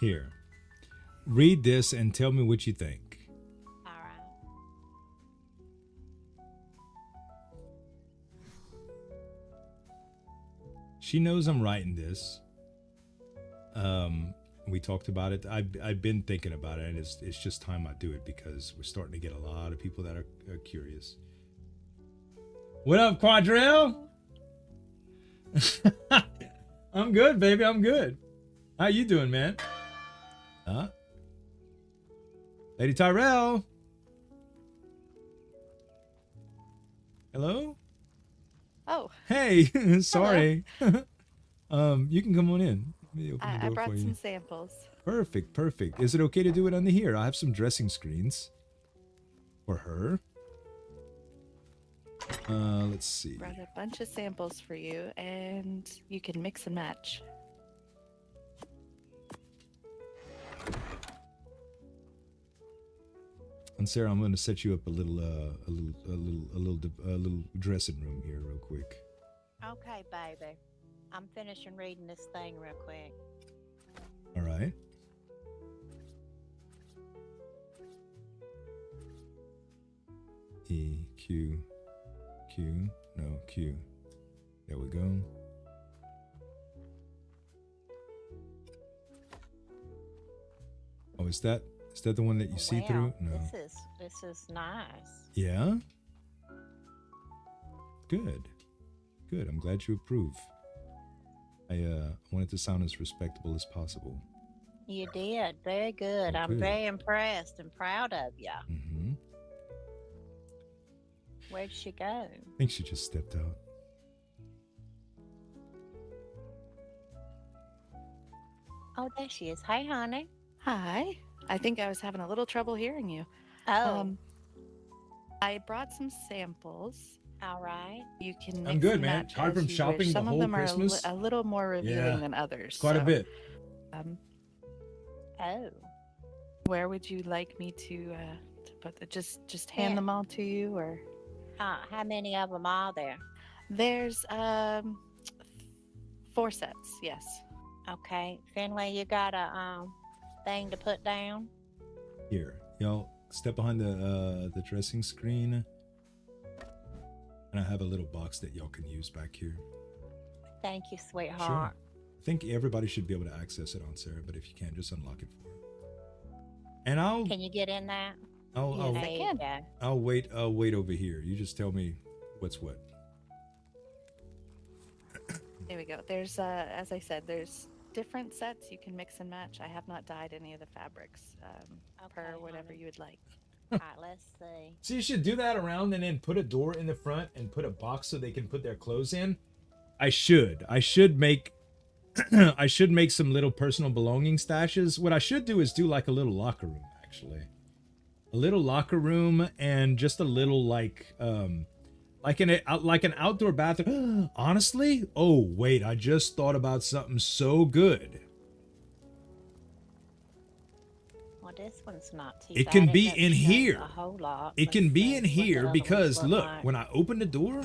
here. Read this and tell me what you think. All right. She knows I'm writing this. We talked about it. I've been thinking about it. It's just time I do it because we're starting to get a lot of people that are curious. What up, Quadrell? I'm good, baby. I'm good. How you doing, man? Huh? Lady Tyrell? Hello? Oh. Hey, sorry. You can come on in. Let me open the I door brought for some you. samples. Perfect. Is it okay to do it under here? I have some dressing screens for her. Let's see. Brought a bunch of samples for you, and you can mix and match. And Sarah, I'm going to set you up a little dressing room here, real quick. Okay, baby. I'm finishing reading this thing real quick. All right. E, Q, no, Q. There we go. Oh, is that the one that you see through? No. This is nice. Yeah? Good. I'm glad you approve. I wanted to sound as respectable as possible. You did. Very good. Oh, I'm good. very impressed and proud of you. Mm-hmm. Where'd she go? I think she just stepped out. Oh, there she is. Hey, honey. Hi. I think I was having a little trouble hearing you. Oh, I brought some samples. all right. You can mix I'm good, and man. match Tired as from you shopping wish. the Some whole of them Christmas. are a little more revealing Yeah. than others. Quite a so, bit. Oh, Where would you like me to put the just hand Yeah. them all to you, or how many of them are there? there's 4 sets. Yes. Okay, Finley, you got a thing to put down? Here, y'all step behind the dressing screen, and I have a little box that y'all can use back here. Thank you, sweetheart. I think everybody should be able to access it on Sarah, but if you can't, just unlock it for her. And I'll Can you get in that? I'll Yes, I There you can. go. I'll wait over here. You just tell me what's what. There we go. There's as I said, there's different sets you can mix and match. I have not dyed any of the fabrics per Okay, whatever honey. you would like. All right, let's see. So you should do that around and then put a door in the front and put a box so they can put their clothes in. I should make I should make some little personal belonging stashes. What I should do is do like a little locker room, actually. A little locker room and just a little like an outdoor bathroom. Honestly, oh wait, I just thought about something so good. Well, this one's not too It bad. can be doesn't in show here. A whole lot. It can Let's be see in what the here other ones because look look, like. when I open the door.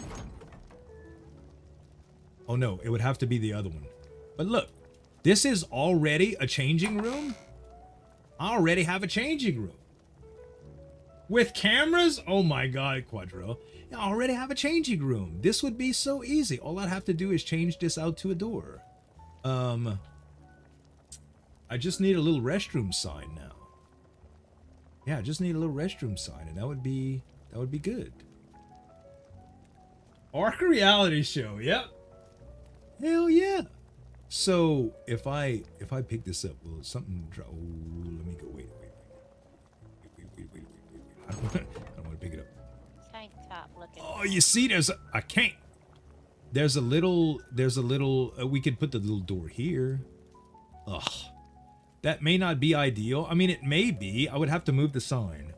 Oh no, it would have to be the other one. But look, this is already a changing room. I already have a changing room. With cameras? Oh my god, Quadro. I already have a changing room. This would be so easy. All I'd have to do is change this out to a door. I just need a little restroom sign now. Yeah, I just need a little restroom sign, and that would be good. Arc reality show, yep. Hell yeah. So if I pick this up, will something drop? Oh, let me go. Wait. I don't want to pick it up. Tank top looking. Oh, you see, I can't. There's a little. We could put the little door here. Ugh, that may not be ideal. I mean, it may be. I would have to move the sign.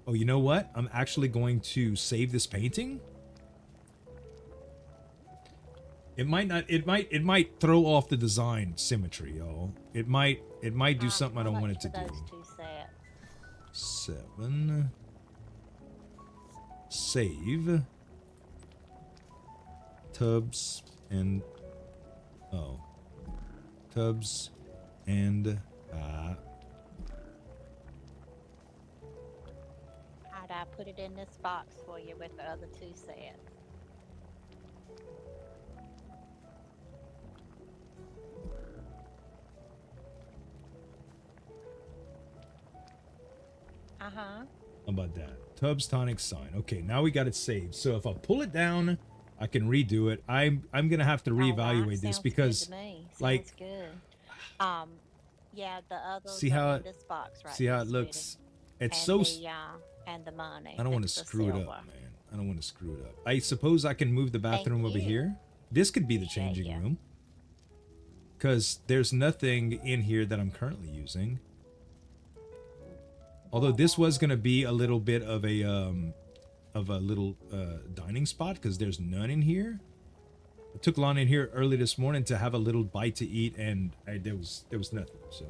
Oh, you know what? I'm actually going to save this painting. It might not. It might throw off the design symmetry, y'all. It might do something I don't want it to do. Those two sets. 7. Save. Tubs and tubs and How'd I put it in this box for you with the other two sets? Uh-huh. How about that? Tubs tonic sign. Okay, now we got it saved. So if I pull it down, I can redo it. I'm gonna have to reevaluate this because like good. Yeah, the other see how in this box right see how it there, looks. sweetie. It's and so the, and the money. I don't want to It's the screw it silver. up, man. I don't want to screw it up. I suppose I can move the bathroom over you. here. This could be the Appreciate changing ya. room. Because there's nothing in here that I'm currently using. Although this was going to be a little bit of a little dining spot because there's none in here. I took Lana in here early this morning to have a little bite to eat, and there was nothing. So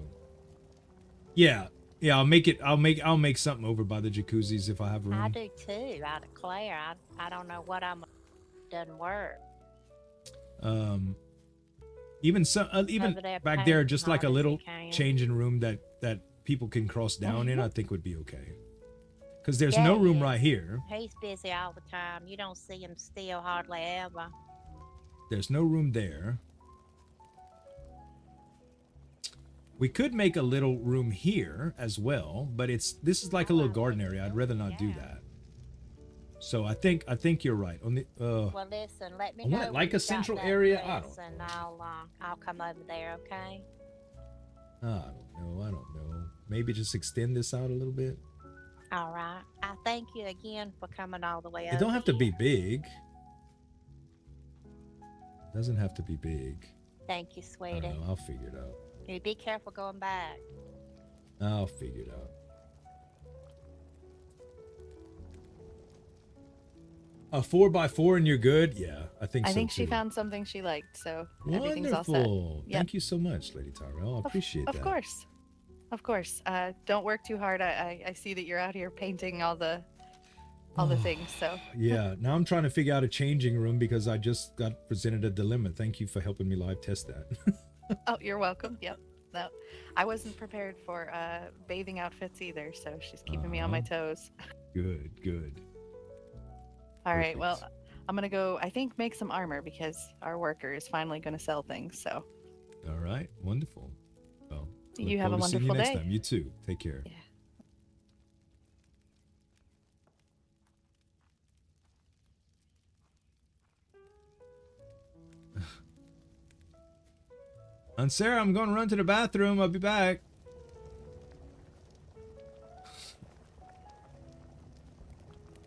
yeah, I'll make something over by the jacuzzis if I have room. I do too. I declare, I don't know what doesn't work. Even there back there, painting just like a hard as little you can. changing room that people can cross down in, I think would be okay. Because there's no room Yeah. right here. He's busy all the time. You don't see him still hardly ever. There's no room there. We could make a little room here as well, but this is like a little garden area. I'd rather not do that. So I think you're right. On the Well, listen, let me I know. want it when like a you got central that area. I dress, don't and I'll come over there. Okay. I don't know. Maybe just extend this out a little bit. All right. I thank you again for coming all the way It over don't have to be here. big. Doesn't have to be big. Thank you, I sweetie. don't know. I'll figure it out. You be careful going back. I'll figure it out. A 4x4 and you're good? Yeah, I think so. I think she too. found something she liked, so everything's all set. Wonderful. Yep. Thank you so much, Lady Tyrell. I appreciate that. Of course. Of course. Don't work too hard. I see that you're out here painting all the things, so. Yeah, now I'm trying to figure out a changing room because I just got presented a dilemma. Thank you for helping me live test that. Oh, you're welcome. Yep. No, I wasn't prepared for bathing outfits either, so she's keeping me on my toes. Good. All right, Perfect. well, I'm going to go, I think, make some armor because our worker is finally going to sell things, so. All right, wonderful. Well, You look have a forward to seeing you wonderful next day. time. You too. Take care. Yeah. And Sarah, I'm going to run to the bathroom. I'll be back.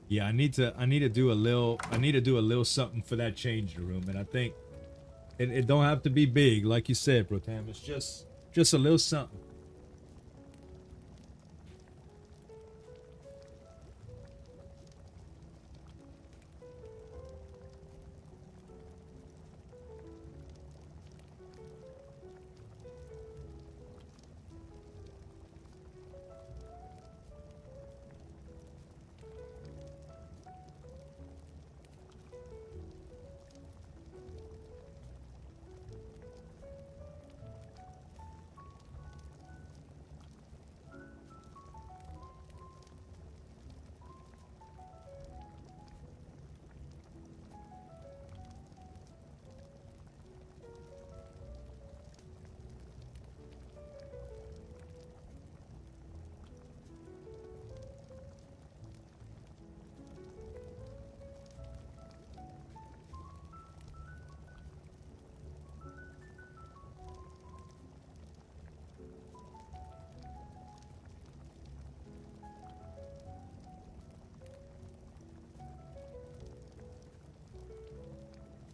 Yeah, I need to do a little something for that change room, and I think It don't have to be big, like you said, Protam. It's just a little something.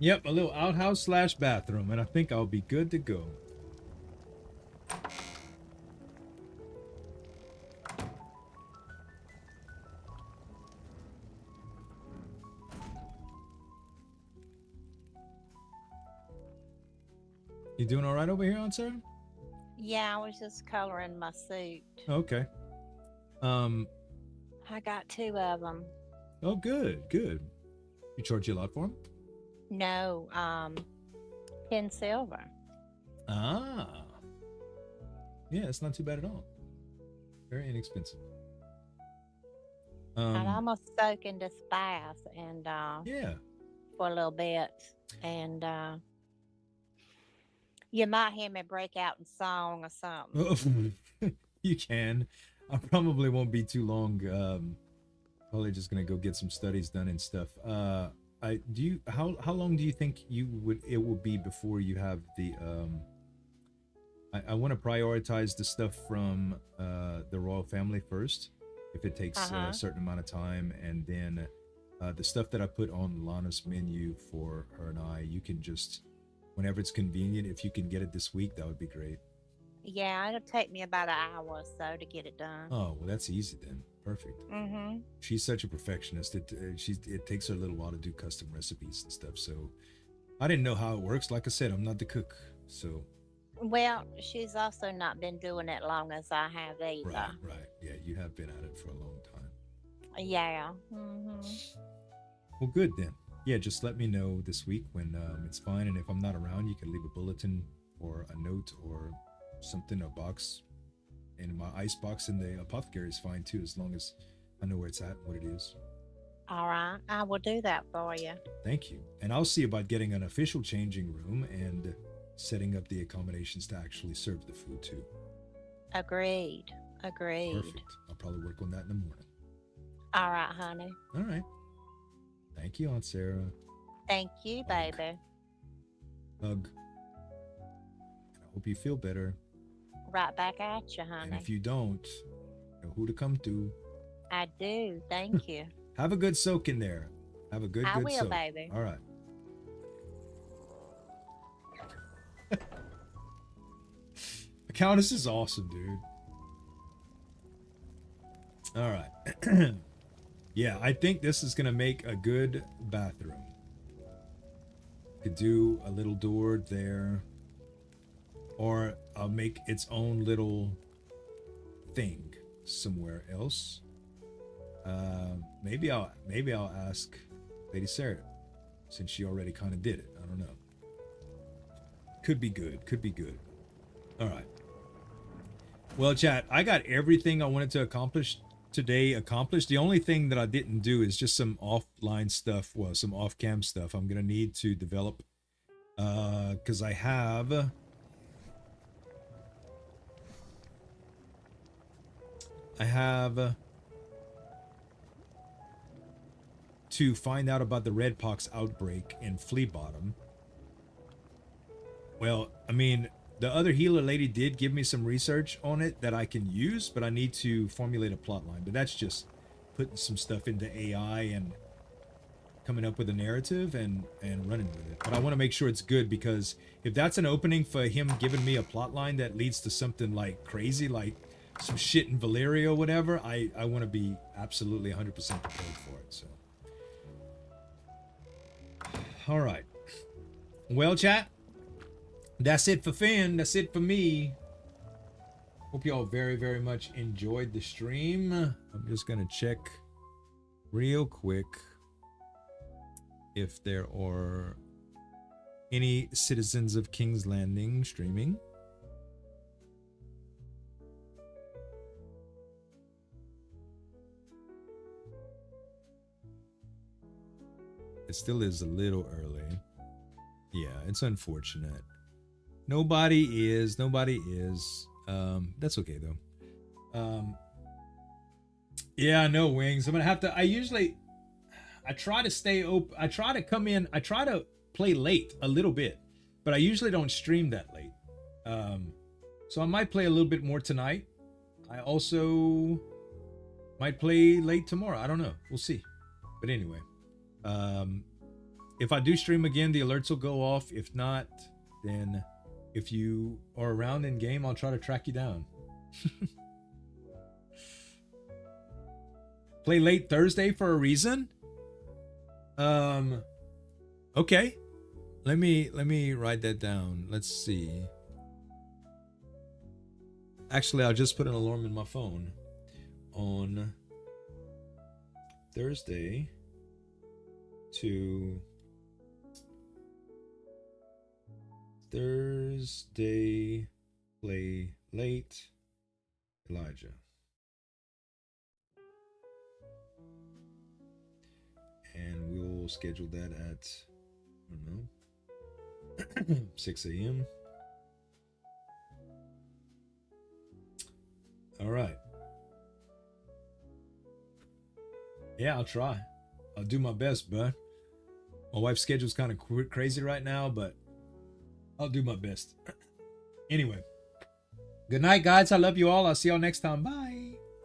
Yep, a little outhouse slash bathroom, and I think I'll be good to go. You doing all right over here, Aunt Sarah? Yeah, I was just coloring my suit. Okay. I got 2 of them. Oh, good, good. You charge you a lot for them? No, pen silver. Ah. Yeah, it's not too bad at all. Very inexpensive. I'd almost soak in this bath and Yeah. for a little bit, and you might hear me break out in song or something. You can. I probably won't be too long. Probably just gonna go get some studies done and stuff. How long do you think it will be before you have the I want to prioritize the stuff from the royal family first, if it takes a certain amount of time, and then the stuff that I put on Lana's menu for her and I, you can just, whenever it's convenient, if you can get it this week, that would be great. Yeah, it'll take me about an hour or so to get it done. Oh, well, that's easy then. Perfect. She's such a perfectionist. It takes her a little while to do custom recipes and stuff. So I didn't know how it works. Like I said, I'm not the cook. So. Well, she's also not been doing it long as I have either. Right. Yeah, you have been at it for a long time. Yeah. Well, good then. Yeah, just let me know this week when it's fine. And if I'm not around, you can leave a bulletin or a note or something, a box. And my ice box in the apothecary is fine too, as long as I know where it's at and what it is. All right, I will do that for you. Thank you. And I'll see about getting an official changing room and setting up the accommodations to actually serve the food too. Agreed. Perfect. I'll probably work on that in the morning. All right, honey. All right. Thank you, Aunt Sarah. Thank you, baby. Hug. And I hope you feel better. Right back at you, honey. And if you don't, you know who to come to. I do. Thank you. Have a good soak in there. Have a good I will, soak. baby. All right. The Countess is awesome, dude. All right. Yeah, I think this is gonna make a good bathroom. Could do a little door there, or I'll make its own little thing somewhere else. Maybe I'll ask Lady Sarah, since she already kind of did it. I don't know. Could be good. All right. Well, chat, I got everything I wanted to accomplish today accomplished. The only thing that I didn't do is just some offline stuff, well, some off-cam stuff I'm gonna need to develop, because I have to find out about the red pox outbreak in Flea Bottom. Well, I mean, the other healer lady did give me some research on it that I can use, but I need to formulate a plot line. But that's just putting some stuff into AI and coming up with a narrative and running with it. But I want to make sure it's good, because if that's an opening for him giving me a plot line that leads to something like crazy, like some shit in Valeria or whatever, I want to be absolutely 100% prepared for it. So, all right. Well, chat, that's it for Finn. That's it for me. Hope you all very, very much enjoyed the stream. I'm just gonna check real quick if there are any citizens of King's Landing streaming. It still is a little early. Yeah, it's unfortunate. Nobody is. That's okay though. Yeah, no, Wings. I'm gonna have to. I try to stay open. I try to come in. I try to play late a little bit, but I usually don't stream that late. So I might play a little bit more tonight. I also might play late tomorrow. I don't know. We'll see. But anyway, if I do stream again, the alerts will go off. If not, then if you are around in game, I'll try to track you down. Play late Thursday for a reason? Okay. Let me write that down. Let's see. Actually, I'll just put an alarm in my phone on Thursday to play late Elijah. And we'll schedule that at, I don't know, 6 a.m. All right. Yeah, I'll try. I'll do my best, bud. My wife's schedule's kind of crazy right now, but I'll do my best. Anyway. Good night, guys. I love you all. I'll see y'all next time. Bye.